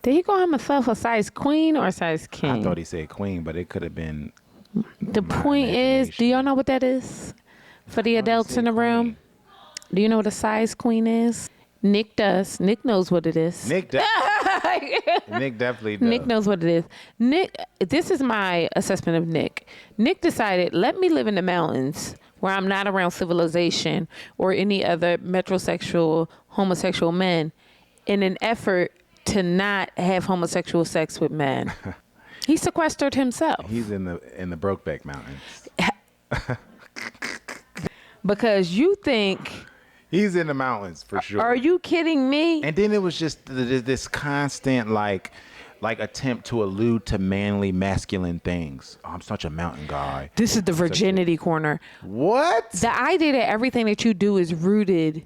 Did he call himself a size queen or a size king? I thought he said queen, but it could have been. The point is, do y'all know what that is? For the adults in the room? Do you know what a size queen is? Nick does. Nick knows what it is. Nick definitely does. Nick knows what it is. Nick, this is my assessment of Nick. Nick decided, let me live in the mountains where I'm not around civilization or any other metrosexual, homosexual men in an effort to not have homosexual sex with men. He sequestered himself. He's in the Brokeback Mountains. Because you think... He's in the mountains for sure. Are you kidding me? And then it was just this constant like attempt to allude to manly, masculine things. Oh, I'm such a mountain guy. This is the virginity corner. What? The idea that everything that you do is rooted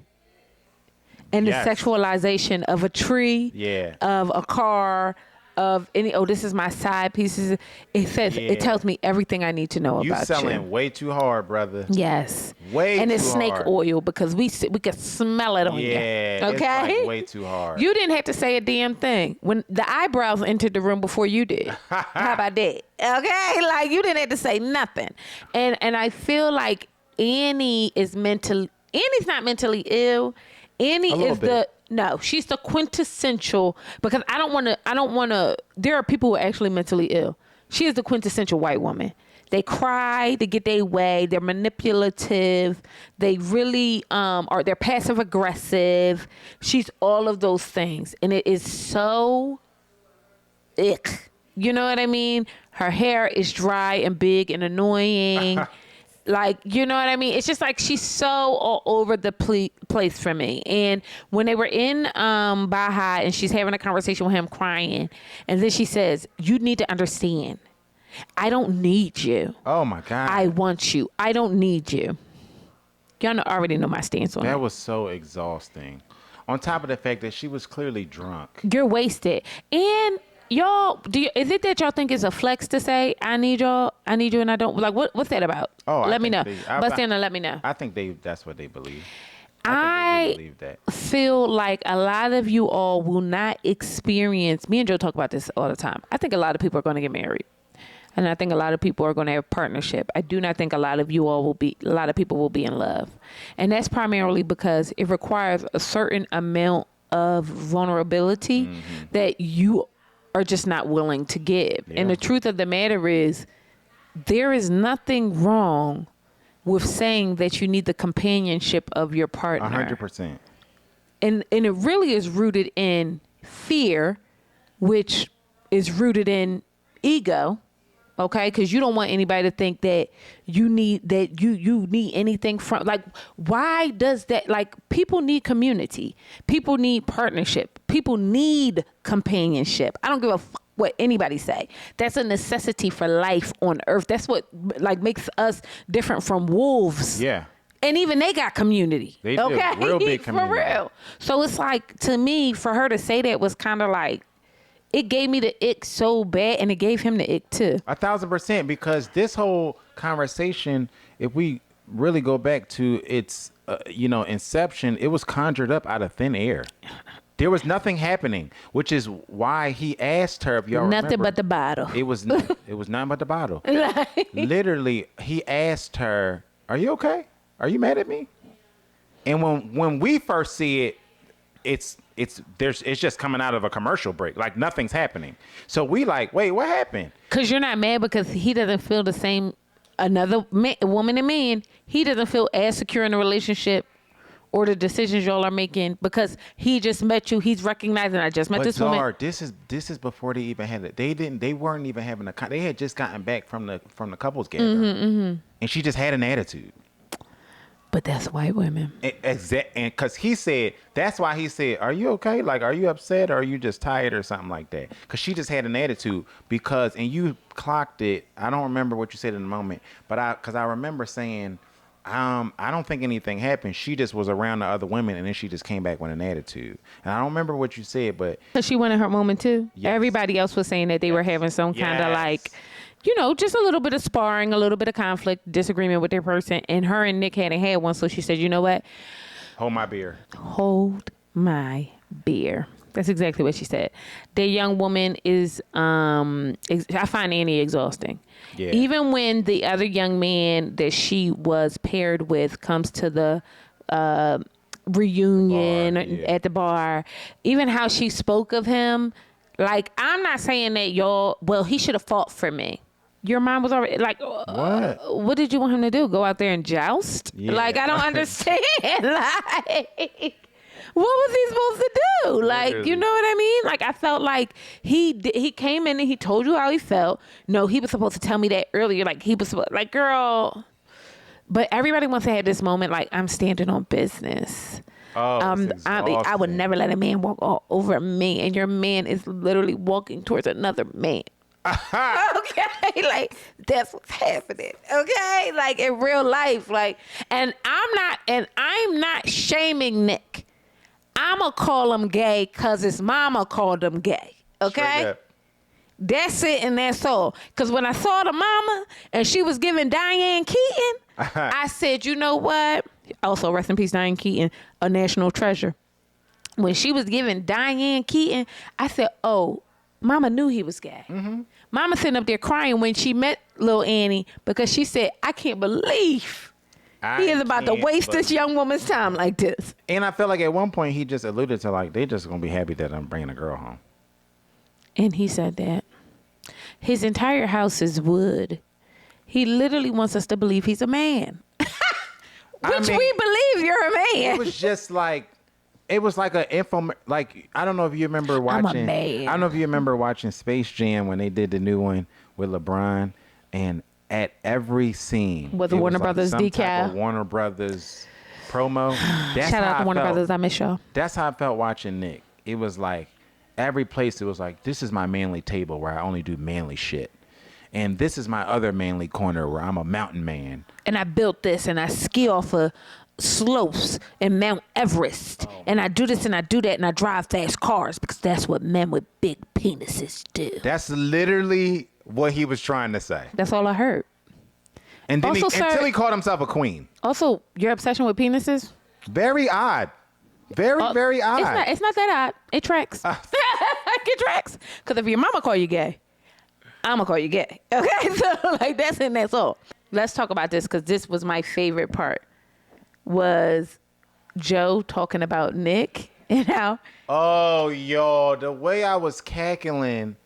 in the sexualization of a tree, of a car, of any. Oh, this is my side pieces. It says it tells me everything I need to know about you. You selling way too hard, brother. Yes, way and too it's snake hard. Oil because we can smell it on you. Yeah, okay, it's like way too hard. You didn't have to say a damn thing when the eyebrows entered the room before you did. How about that? Okay, like you didn't have to say nothing. And I feel like Annie's not mentally ill. Annie is no, she's the quintessential, because I don't want to, there are people who are actually mentally ill. She is the quintessential white woman. They cry to get their way. They're manipulative. They really they're passive aggressive. She's all of those things. And it is so ick. You know what I mean? Her hair is dry and big and annoying. Like, you know what I mean? It's just like she's so all over the place for me. And when they were in Baja and she's having a conversation with him crying, and then she says, you need to understand, I don't need you. Oh, my God. I want you. I don't need you. Y'all already know my stance on that. That was so exhausting. On top of the fact that she was clearly drunk. You're wasted. And... y'all, is it that y'all think it's a flex to say, I need you and I don't? Like, what's that about? Oh, let me know. Bust in and let me know. I think that's what they believe. I believe that. Feel like a lot of you all will not experience, me and Joe talk about this all the time. I think a lot of people are going to get married. And I think a lot of people are going to have partnership. I do not think a lot of people will be in love. And that's primarily because it requires a certain amount of vulnerability that you are just not willing to give. Yeah. And the truth of the matter is, there is nothing wrong with saying that you need the companionship of your partner. 100%. And it really is rooted in fear, which is rooted in ego. Okay, because you don't want anybody to think that you need anything from, like, why does that, like, people need community, people need partnership, people need companionship. I don't give a fuck what anybody say. That's a necessity for life on earth. That's what, like, makes us different from wolves. Yeah. And even they got community. They do. Okay, Real big community. For real. So it's like, to me, for her to say that was kind of like, it gave me the ick so bad, and it gave him the ick too. 1,000%, because this whole conversation, if we really go back to its, inception, it was conjured up out of thin air. There was nothing happening, which is why he asked her, if y'all remember. Nothing but the bottle. It was nothing but the bottle. Literally, he asked her, "Are you okay? Are you mad at me?" And when we first see it, it's just coming out of a commercial break, like nothing's happening. So we like, wait, what happened? Because you're not mad because he doesn't feel the same. Another woman and man, he doesn't feel as secure in the relationship or the decisions y'all are making because he just met you. He's recognizing, I just met this Zar, woman. This is before they even had it. They weren't even having they had just gotten back from the couples gathering, and she just had an attitude. But that's white women. Exactly. And because he said, that's why he said, "Are you okay? Like, are you upset, or are you just tired or something like that?" Because she just had an attitude. And you clocked it. I don't remember what you said in the moment, but I remember saying, I don't think anything happened. She just was around the other women, and then she just came back with an attitude. And I don't remember what you said, but She wanted her moment too. Yes. Everybody else was saying that they were having some kind of like, just a little bit of sparring, a little bit of conflict, disagreement with their person. And her and Nick hadn't had one. So she said, you know what? Hold my beer. Hold my beer. That's exactly what she said. The young woman is, I find Annie exhausting. Yeah. Even when the other young man that she was paired with comes to the reunion at the bar, even how she spoke of him, like, I'm not saying that he should have fought for me. Your mom was already like, what did you want him to do? Go out there and joust? Yeah. Like, I don't understand. Like, what was he supposed to do? Like, you know what I mean? Like, I felt like he came in and he told you how he felt. No, he was supposed to tell me that earlier. Like, he was supposed, like, girl. But everybody wants to have this moment, like, I'm standing on business. Oh, I would never let a man walk all over me, and your man is literally walking towards another man. Okay, like, that's what's happening. Okay, like, in real life, like, and I'm not shaming Nick. I'ma call him gay because his mama called him gay. Okay, that's it, and that's all. Because when I saw the mama and she was giving Diane Keaton, I said, you know what? Also, rest in peace, Diane Keaton, a national treasure. When she was giving Diane Keaton, I said, oh, mama knew he was gay. Mm-hmm. Mama sitting up there crying when she met Lil Annie because she said, I can't believe he is about to waste this young woman's time like this. And I felt like at one point he just alluded to, like, they just going to be happy that I'm bringing a girl home. And he said that. His entire house is wood. He literally wants us to believe he's a man. Which we believe you're a man. It was just like, it was like an like, I don't know if you remember watching. I'm a man. I don't know if you remember watching Space Jam when they did the new one with LeBron, and at every scene with the Warner Brothers some decal, type of Warner Brothers promo. Shout out to Warner Brothers, I miss y'all. That's how I felt watching Nick. It was like every place. It was like, this is my manly table where I only do manly shit. And this is my other manly corner where I'm a mountain man. And I built this, and I ski off of slopes and Mount Everest. Oh. And I do this and I do that, and I drive fast cars because that's what men with big penises do. That's literally what he was trying to say. That's all I heard. And then also, until he called himself a queen. Also, your obsession with penises? Very odd. Very odd. It's not that odd. It tracks. It tracks. Because if your mama call you gay, I'm going to call you gay. Okay? So, like, that's it and that's all. Let's talk about this because this was my favorite part. Was Joe talking about Nick and how... Oh, yo, the way I was cackling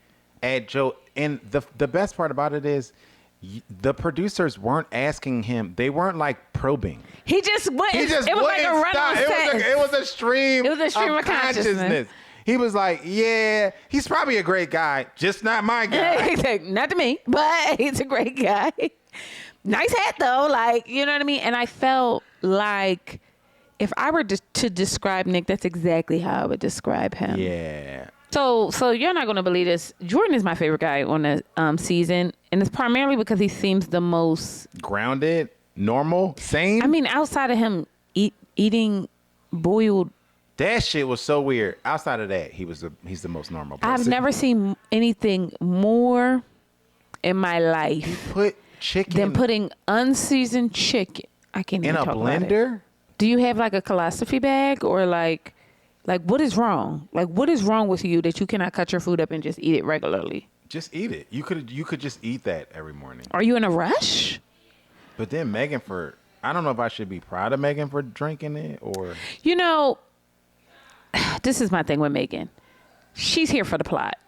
at Joe. And the best part about it is the producers weren't asking him. They weren't, like, probing. He just went. It was like a run-on sentence. It was a stream of consciousness. He was like, yeah, he's probably a great guy, just not my guy. He's like, not to me, but he's a great guy. Nice hat though, like, you know what I mean? And I felt like if I were to describe Nick, that's exactly how I would describe him. Yeah. So you're not going to believe this. Jordan is my favorite guy on the season, and it's primarily because he seems the most grounded, normal, sane. I mean, outside of him eating boiled. That shit was so weird. Outside of that, he's the most normal person. I've never seen anything more in my life. He put chicken than putting unseasoned chicken. I can't even talk about it. In a blender? Do you have like a colostomy bag or like what is wrong? Like what is wrong with you that you cannot cut your food up and just eat it regularly? Just eat it. You could just eat that every morning. Are you in a rush? But then Megan I don't know if I should be proud of Megan for drinking it or. You know, this is my thing with Megan. She's here for the plot.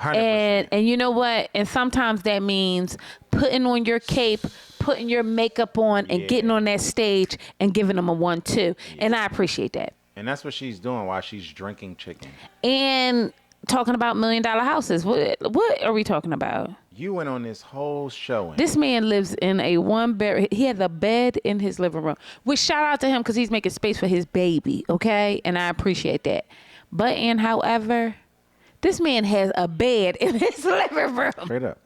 100%. And you know what? And sometimes that means putting on your cape, putting your makeup on, and getting on that stage and giving them a 1-2. Yeah. And I appreciate that. And that's what she's doing while she's drinking chicken. And talking about $1 million houses. What are we talking about? You went on this whole show. This man lives in a one-bed. He has a bed in his living room. Which shout out to him because he's making space for his baby, okay? And I appreciate that. But however, this man has a bed in his living room. Straight up.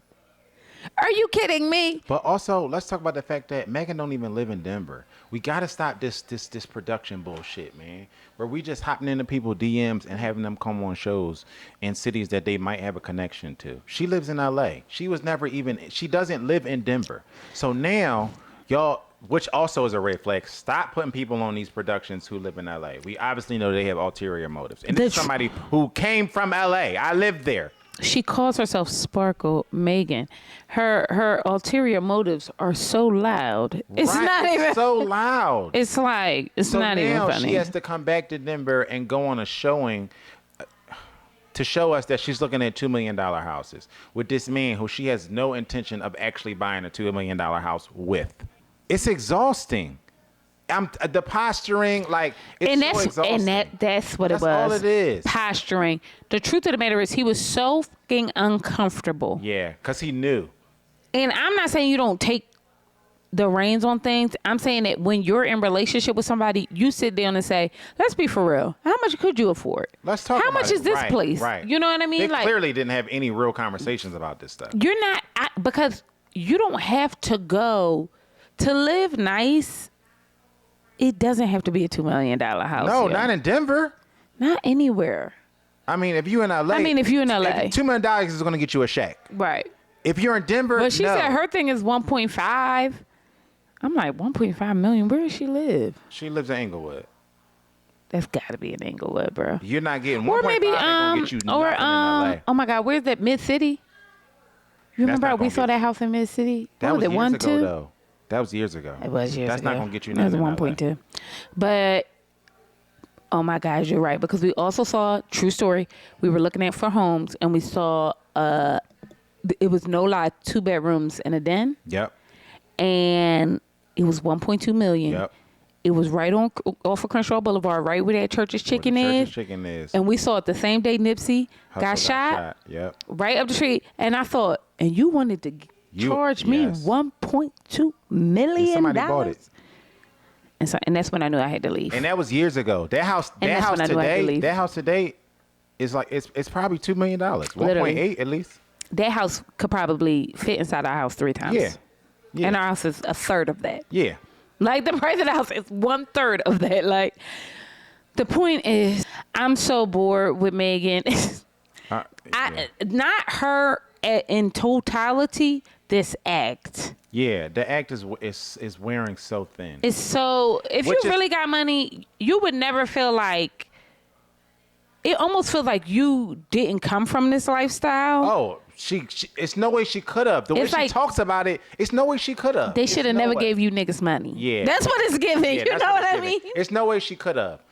Are you kidding me? But also, let's talk about the fact that Megan don't even live in Denver. We got to stop this production bullshit, man. Where we just hopping into people's DMs and having them come on shows in cities that they might have a connection to. She lives in LA. She doesn't live in Denver. So now, y'all, which also is a red flag, stop putting people on these productions who live in LA. We obviously know they have ulterior motives. And this is somebody who came from LA. I lived there. She calls herself Sparkle Megan. Her ulterior motives are so loud. It's not even so loud. It's like it's not even funny. She has to come back to Denver and go on a showing to show us that she's looking at $2 million houses with this man who she has no intention of actually buying a $2 million house with. It's exhausting. The posturing, like, it's so exhausting. And that's what it was. That's all it is. Posturing. The truth of the matter is he was so fucking uncomfortable. Yeah, because he knew. And I'm not saying you don't take the reins on things. I'm saying that when you're in relationship with somebody, you sit down and say, let's be for real. How much could you afford? Let's talk How about much it. is this place? Right. You know what I mean? They clearly didn't have any real conversations about this stuff. You're not, because you don't have to go to live nice. It doesn't have to be a $2 million house. No, not in Denver. Not anywhere. I mean, if you're in LA. $2 million is going to get you a shack. Right. If you're in Denver, but she said her thing is 1.5. I'm like, 1.5 million. Where does she live? She lives in Inglewood. That's got to be in Inglewood, bro. You're not getting 1.5. Or maybe gonna get you nothing in LA. Oh my God, where's that Mid City? You remember we saw that house in Mid City? That was years ago, though. That was years ago. It was years ago. That's not going to get you nothing. It was 1.2. But, oh my gosh, you're right. Because we also saw, true story, we were looking at for homes and we saw, it was no lie, 2 bedrooms and a den. Yep. And it was 1.2 million. Yep. It was right off of Crenshaw Boulevard, right where that Church's Chicken is. And we saw it the same day Nipsey got shot. Yep. Right up the street. And I thought, and you wanted to charge me $1.2 million. Somebody bought it. And that's when I knew I had to leave. And that was years ago. That house today is like it's probably $2 million. 1.8 at least. That house could probably fit inside our house 3 times. Yeah. And our house is a third of that. Yeah. Like the price of the house is 1/3 of that. Like the point is, I'm so bored with Megan. Not her in totality. This act. Yeah, the act is wearing so thin. It's so. If you really got money, you would never feel like. It almost feels like you didn't come from this lifestyle. Oh, she it's no way she could have. The way she talks about it, it's no way she could have. They should have never gave you niggas money. Yeah, that's what it's giving. You know what I mean? It's no way she could have.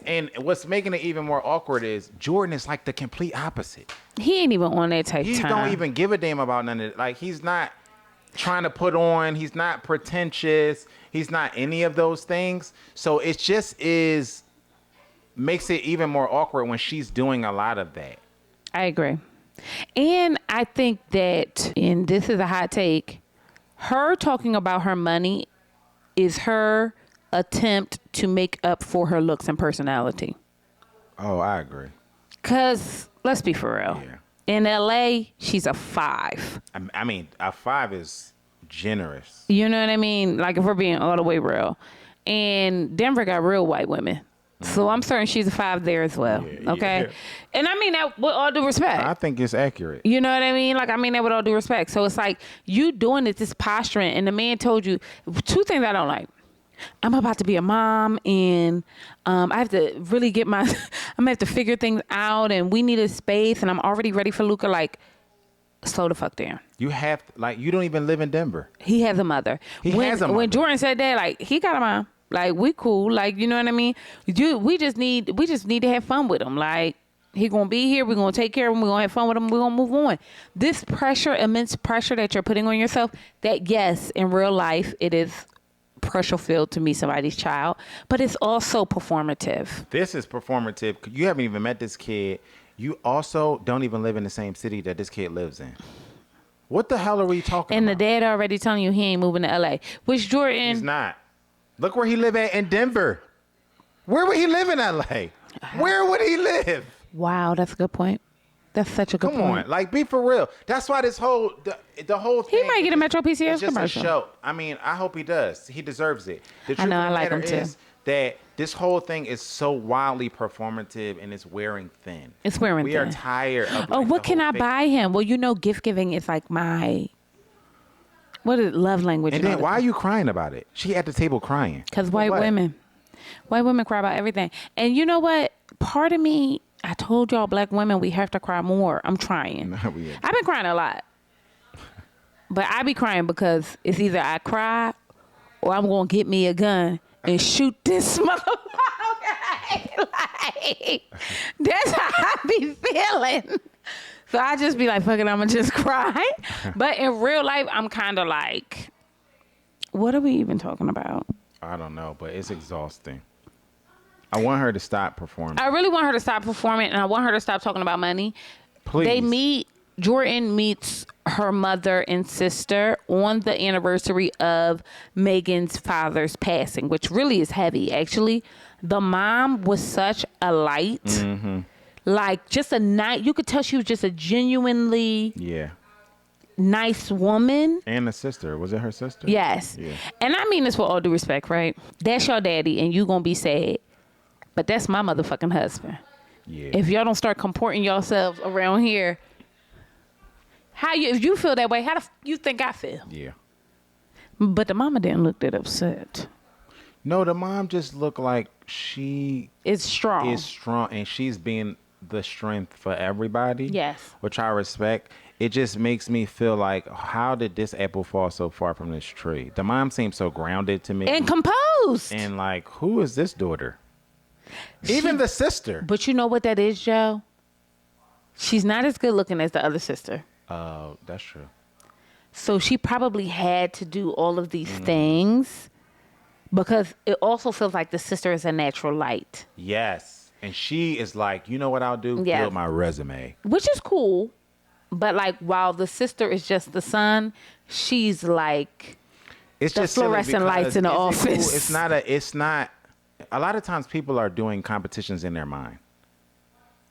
And what's making it even more awkward is Jordan is like the complete opposite. He ain't even on that type of time. He don't even give a damn about none of it. Like, he's not trying to put on. He's not pretentious. He's not any of those things. So it just is makes it even more awkward when she's doing a lot of that. I agree. And I think that, and this is a hot take, her talking about her money is her attempt to make up for her looks and personality. Oh, I agree. Because, let's be for real. Yeah. In LA, she's a 5. I mean, a 5 is generous. You know what I mean? Like, if we're being all the way real. And Denver got real white women. So I'm certain she's a 5 there as well. Yeah, okay? yeah. And I mean that with all due respect. I think it's accurate. You know what I mean? Like, I mean that with all due respect. So it's like you doing it, this posturing, and the man told you 2 things I don't like. I'm about to be a mom, and I have to really get I'm gonna have to figure things out, and we need a space, and I'm already ready for Luca. Like, slow the fuck down. You have to, like, you don't even live in Denver. He has a mother. When Jordan said that, like, he got a mom. Like, we cool. Like, you know what I mean? We just need to have fun with him. Like, he gonna be here. We're gonna take care of him. We're gonna have fun with him. We're gonna move on. This pressure, immense pressure that you're putting on yourself, that yes, in real life, it is pressure filled to meet somebody's child, but it's also performative. This is performative. You haven't even met this kid. You also don't even live in the same city that this kid lives in. What the hell are we talking and about? The dad already telling you he ain't moving to LA, which Jordan... He's not. Look where he live at in Denver. Where would he live in LA? Where would he live? Wow, that's a good point. That's such a good point. Come on, like, be for real. That's why this whole the whole thing. He might get a Metro PCS it's just commercial. A show. I mean, I hope he does. He deserves it. The truth I know, of the I like matter him is too. that this whole thing is so wildly performative and it's wearing thin. It's wearing thin. We are tired of. Oh, like, what the can whole I fake- buy him? Well, you know, gift giving is like my... What is love language? And then why are you crying about it? She at the table crying. Because white women cry about everything. And you know what? Part of me, I told y'all, black women, we have to cry more. I'm trying. I've been crying a lot. But I be crying because it's either I cry or I'm going to get me a gun and shoot this motherfucker. Like, that's how I be feeling. So I just be like, fuck it, I'm going to just cry. But in real life, I'm kind of like, what are we even talking about? I don't know, but it's exhausting. I want her to stop performing. I really want her to stop performing, and I want her to stop talking about money. Please. Jordan meets her mother and sister on the anniversary of Megan's father's passing, which really is heavy, actually. The mom was such a light. Mm-hmm. Like, just a nice, you could tell she was just a genuinely nice woman. And the sister. Was it her sister? Yes. Yeah. And I mean this with all due respect, right? That's your daddy, and you going to be sad. But that's my motherfucking husband. Yeah. If y'all don't start comporting yourselves around here, if you feel that way, how you think I feel? Yeah. But the mama didn't look that upset. No, the mom just looked like she is strong. And she's being the strength for everybody. Yes. Which I respect. It just makes me feel like, how did this apple fall so far from this tree? The mom seems so grounded to me. And composed. And like, who is this daughter? Even the sister. But you know what that is, Joe? She's not as good looking as the other sister. Oh, that's true. So she probably had to do all of these things because it also feels like the sister is a natural light. Yes. And she is like, you know what I'll do? Yeah. Build my resume. Which is cool. But like, while the sister is just the son, she's like it's the just fluorescent lights in the office. Cool? It's not. A lot of times people are doing competitions in their mind.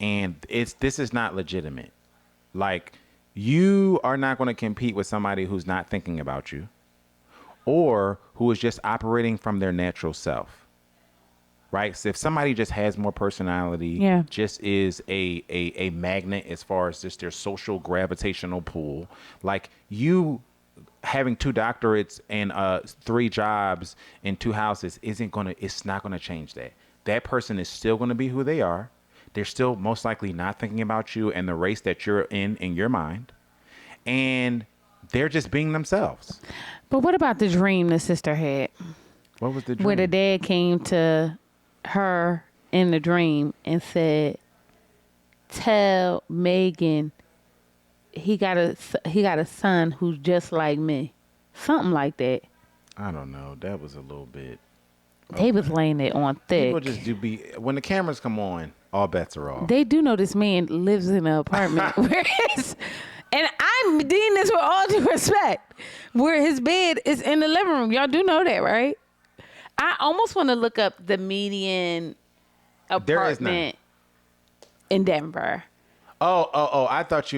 And this is not legitimate. Like, you are not going to compete with somebody who's not thinking about you or who is just operating from their natural self. Right? So if somebody just has more personality, just is a magnet as far as just their social gravitational pull, like you having 2 doctorates and 3 jobs and 2 houses it's not going to change that. That person is still going to be who they are. They're still most likely not thinking about you and the race that you're in your mind. And they're just being themselves. But what about the dream the sister had? What was the dream? Where the dad came to her in the dream and said, tell Megan he got a son who's just like me. Something like that. I don't know. That was a little bit They was laying it on thick. People just do be when the cameras come on, all bets are off. They do know this man lives in an apartment where and I'm dealing this with all due respect, where his bed is in the living room. Y'all do know that, right? I almost want to look up the median apartment in Denver. Oh! I thought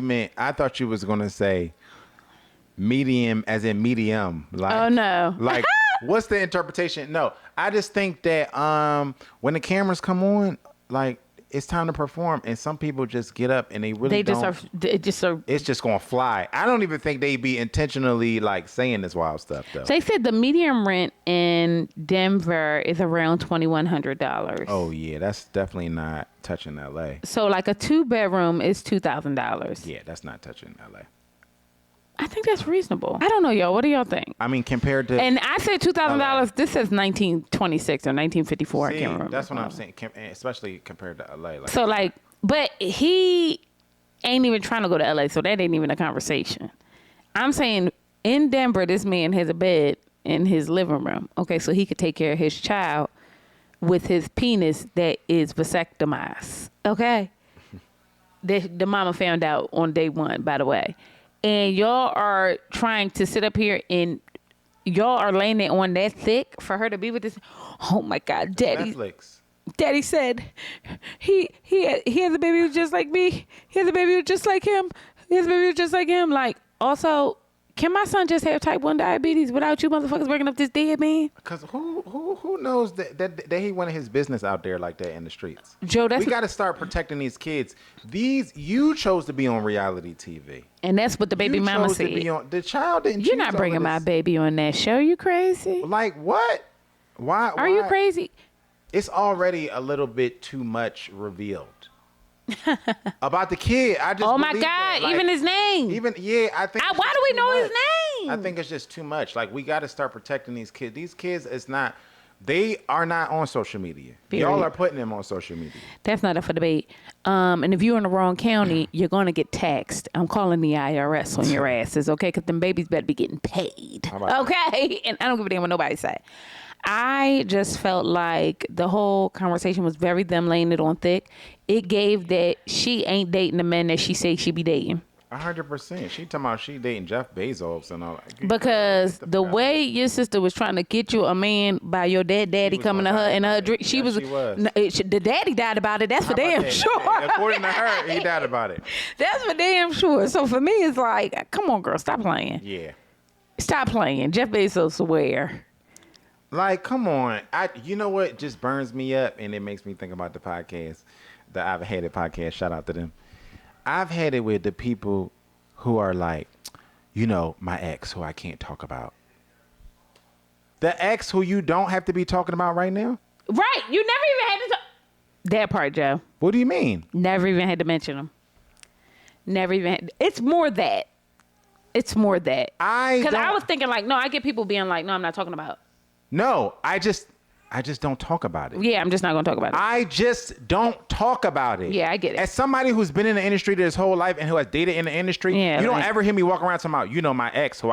you was gonna say medium, as in medium. Like, oh no! Like, what's the interpretation? No, I just think that when the cameras come on, like, it's time to perform, and some people just get up and it's just gonna fly. I don't even think they be intentionally like saying this wild stuff though. They said the median rent in Denver is around $2,100. Oh yeah, that's definitely not touching LA. So like a 2-bedroom is $2,000. Yeah, that's not touching LA. I think that's reasonable. I don't know, y'all. What do y'all think? I mean, compared to... And I said $2,000. This says 1926 or 1954. I can't remember. That's what I'm saying, especially compared to LA. Like, so, like, but he ain't even trying to go to LA, so that ain't even a conversation. I'm saying in Denver, this man has a bed in his living room. Okay, so he could take care of his child with his penis that is vasectomized. Okay? The mama found out on day one, by the way. And y'all are trying to sit up here and y'all are laying it on that thick for her to be with this. Oh my God, Daddy. Netflix. Daddy said he has a baby who's just like me. He has a baby who's just like him. He has a baby who's just like him. Like, also, can my son just have type 1 diabetes without you motherfuckers working up this dead man? Because who knows that he wanted his business out there like that in the streets? Joe, we got to start protecting these kids. You chose to be on reality TV. And that's what the baby mama said. The child didn't. You're not bringing my baby on that show. You crazy? Like what? Why? Are you crazy? It's already a little bit too much revealed. About the kid. I just oh my God, like, even his name. I think why do we know his name? I think it's just too much. Like, we got to start protecting these kids. These kids, they are not on social media. Period. Y'all are putting them on social media. That's not up for debate. And if you're in the wrong county, you're going to get taxed. I'm calling the IRS on your asses, okay? Because them babies better be getting paid, okay? And I don't give a damn what nobody say. I just felt like the whole conversation was very them laying it on thick. It gave that she ain't dating the men that she say she be dating. 100%. She talking about she dating Jeff Bezos and all that. Because the way your sister was trying to get you a man by your daddy coming to her and her drink, she was. The daddy died about it. That's for damn sure. According to her, he died about it. That's for damn sure. So for me, it's like, come on, girl, stop playing. Yeah. Stop playing. Jeff Bezos where? Like, come on. You know what just burns me up, and it makes me think about the podcast, the I've Had It podcast. Shout out to them. I've had it with the people who are like, my ex who I can't talk about. The ex who you don't have to be talking about right now? Right. You never even had to talk. That part, Joe. What do you mean? Never even had to mention them. Never even had. It's more that. It's more that. Because I was thinking like, no, I get people being like, no, I'm not talking about. No, I just don't talk about it. Yeah, I'm just not going to talk about it. I just don't talk about it. Yeah, I get it. As somebody who's been in the industry his whole life and who has dated in the industry, you don't ever hear me walk around talking about, my ex, who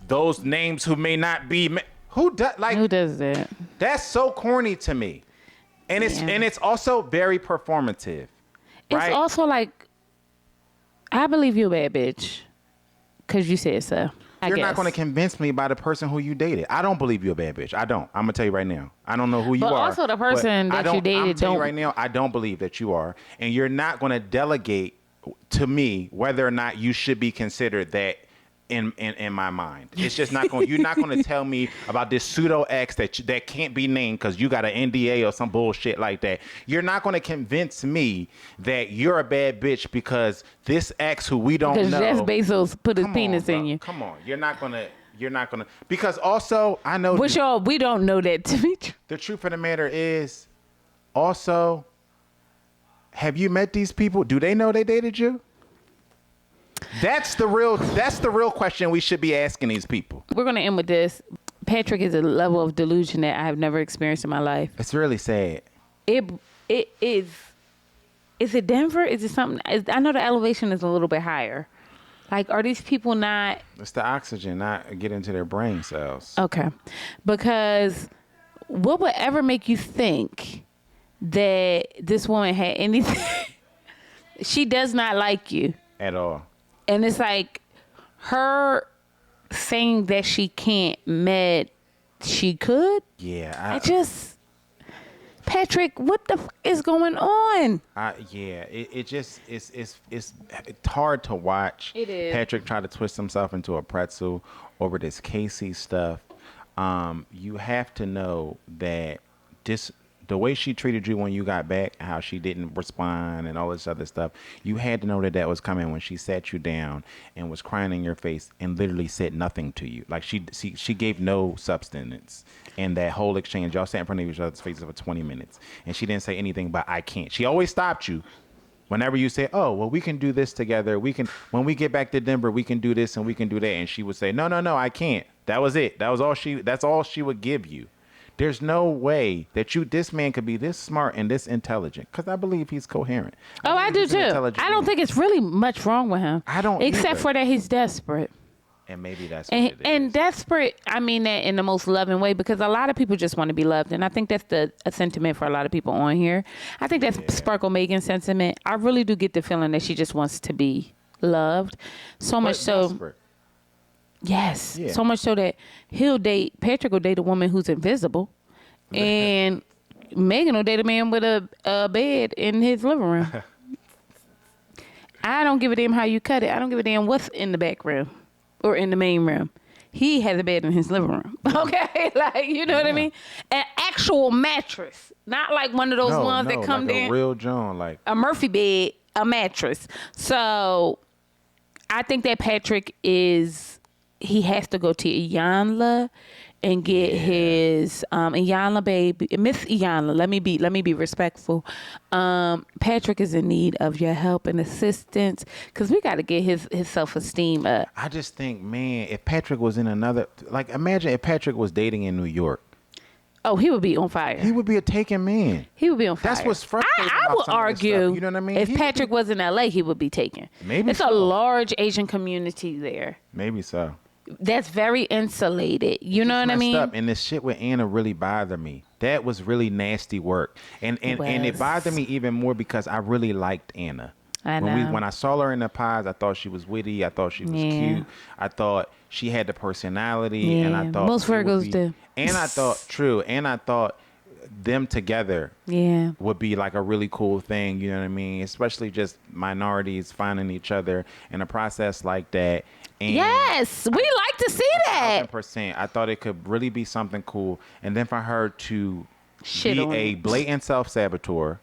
those names who may not be, who does that? That's so corny to me. And it's also very performative. Right? It's also like, I believe you're a bad bitch because you said so. You're not going to convince me by the person who you dated. I don't believe you're a bad bitch. I don't. I'm going to tell you right now. I don't know who you are. But also the person that you dated I'm telling you right now, I don't believe that you are. And you're not going to delegate to me whether or not you should be considered that in my mind. It's just not going. You're not going to tell me about this pseudo ex that can't be named because you got an NDA or some bullshit like that. You're not going to convince me that you're a bad bitch because this ex who we don't know. Because Jeff Bezos put his penis in you. Come on, you're not gonna. Because also I know. Which we don't know that to be true. The truth of the matter is, also, have you met these people? Do they know they dated you? That's the real question we should be asking these people. We're going to end with this. Patrick is a level of delusion that I have never experienced in my life. It's really sad. It is. Is it Denver? Is it something? I know the elevation is a little bit higher. Like, are these people not? It's the oxygen not get into their brain cells. Okay. Because what would ever make you think that this woman had anything? She does not like you at all. And it's like her saying that she can't meant she could. Yeah. Patrick, what the is going on? It's hard to watch. It is. Patrick try to twist himself into a pretzel over this Casey stuff. You have to know that the way she treated you when you got back, how she didn't respond and all this other stuff, you had to know that was coming when she sat you down and was crying in your face and literally said nothing to you. Like she gave no substance in that whole exchange. Y'all sat in front of each other's faces for 20 minutes and she didn't say anything but I can't. She always stopped you. Whenever you say, oh, well, we can do this together. When we get back to Denver, we can do this and we can do that. And she would say, no, I can't. That was it. That's all she would give you. There's no way that this man could be this smart and this intelligent, because I believe he's coherent. I do too. I don't think it's really much wrong with him. I don't Except either. for that he's desperate. And maybe that's what it is. And desperate, I mean that in the most loving way, because a lot of people just want to be loved. And I think that's a sentiment for a lot of people on here. I think that's Sparkle Megan's sentiment. I really do get the feeling that she just wants to be loved. So much so. Desperate. Yes. Yeah. So much so that Patrick will date a woman who's invisible. And Megan will date a man with a bed in his living room. I don't give a damn how you cut it. I don't give a damn what's in the back room or in the main room. He has a bed in his living room. Okay? Like, you know what I mean? An actual mattress. Not like one of those ones that come like down. a real John, like a Murphy bed, a mattress. So I think that Patrick he has to go to Iyanla and get his Iyanla baby, Miss Iyanla. Let me be respectful. Patrick is in need of your help and assistance because we got to get his self-esteem up. I just think, man, if Patrick was in imagine if Patrick was dating in New York. Oh, he would be on fire. He would be a taken man. He would be on fire. That's what's frustrating. I would argue, you know what I mean? If Patrick was in LA, he would be taken. Maybe it's so. a large Asian community there. Maybe so. That's very insulated. You know what I mean? Up. And this shit with Anna really bothered me. That was really nasty work. And it bothered me even more because I really liked Anna. I know. When I saw her in the pies, I thought she was witty. I thought she was cute. I thought she had the personality. Yeah. And I thought most Virgos do. And I thought them together would be like a really cool thing. You know what I mean? Especially just minorities finding each other in a process like that. And yes, we like to see that. 100%. I thought it could really be something cool. And then for her to Shit be on a it. blatant self-saboteur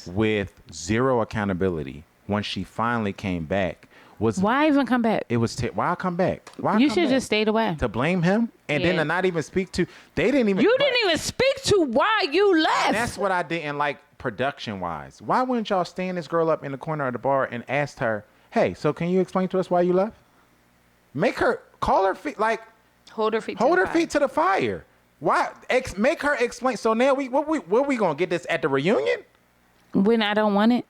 with zero accountability when she finally came back. Why even come back? It was why come back? Why you come should back? just stayed away. To blame him and then to not even speak to. They didn't even. You didn't even speak to why you left. And that's what I didn't like production wise. Why wouldn't y'all stand this girl up in the corner of the bar and ask her, "Hey, so can you explain to us why you left?" Make her call her feet hold her feet. feet to the fire. Why? Make her explain. So now what we gonna get this at the reunion? When I don't want it.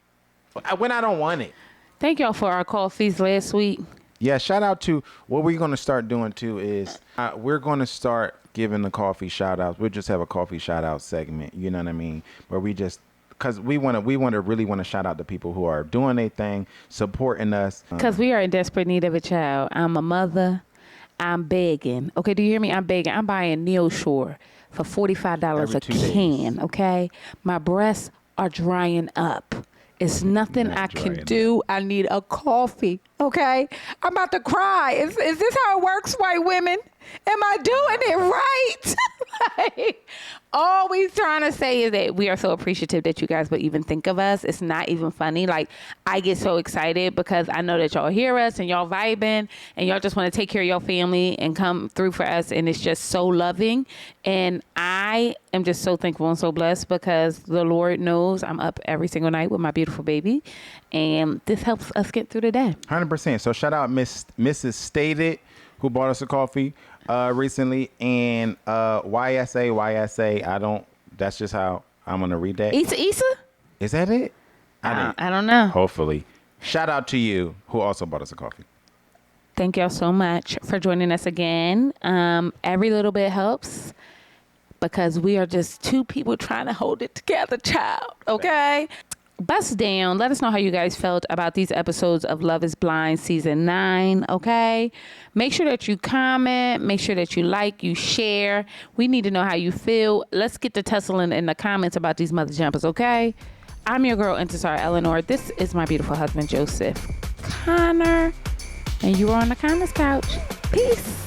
When I don't want it. Thank y'all for our coffees last week. Yeah, shout out to what we're going to start doing too is we're going to start giving the coffee shout outs. We'll just have a coffee shout out segment, you know what I mean? Where we just, because we want to really shout out the people who are doing their thing, supporting us. Because we are in desperate need of a child. I'm a mother. I'm begging. Okay, do you hear me? I'm begging. I'm buying Neoshore for $45 a can, okay? My breasts are drying up. It's nothing I can do. I need a coffee. Okay? I'm about to cry. Is this how it works, white women? Am I doing it right? Like, all we trying to say is that we are so appreciative that you guys would even think of us. It's not even funny. Like, I get so excited because I know that y'all hear us and y'all vibing and y'all just want to take care of your family and come through for us. And it's just so loving. And I am just so thankful and so blessed because the Lord knows I'm up every single night with my beautiful baby. And this helps us get through the day. 100%. So shout out Mrs. Stated, who bought us a coffee recently, and YSA. That's just how I'm gonna read that. Issa? Is that it? I don't know. Hopefully. Shout out to you, who also bought us a coffee. Thank y'all so much for joining us again. Every little bit helps. because we are just two people trying to hold it together, child. Okay? Bust down. Let us know how you guys felt about these episodes of Love is Blind season 9. Okay. Make sure that you comment. Make sure that you like, you share. We need to know how you feel. Let's get to tussling in the comments about these mother jumpers. Okay. I'm your girl, Intisar Eleanor. This is my beautiful husband, Joseph Conner. And you are on the Conner's couch. Peace.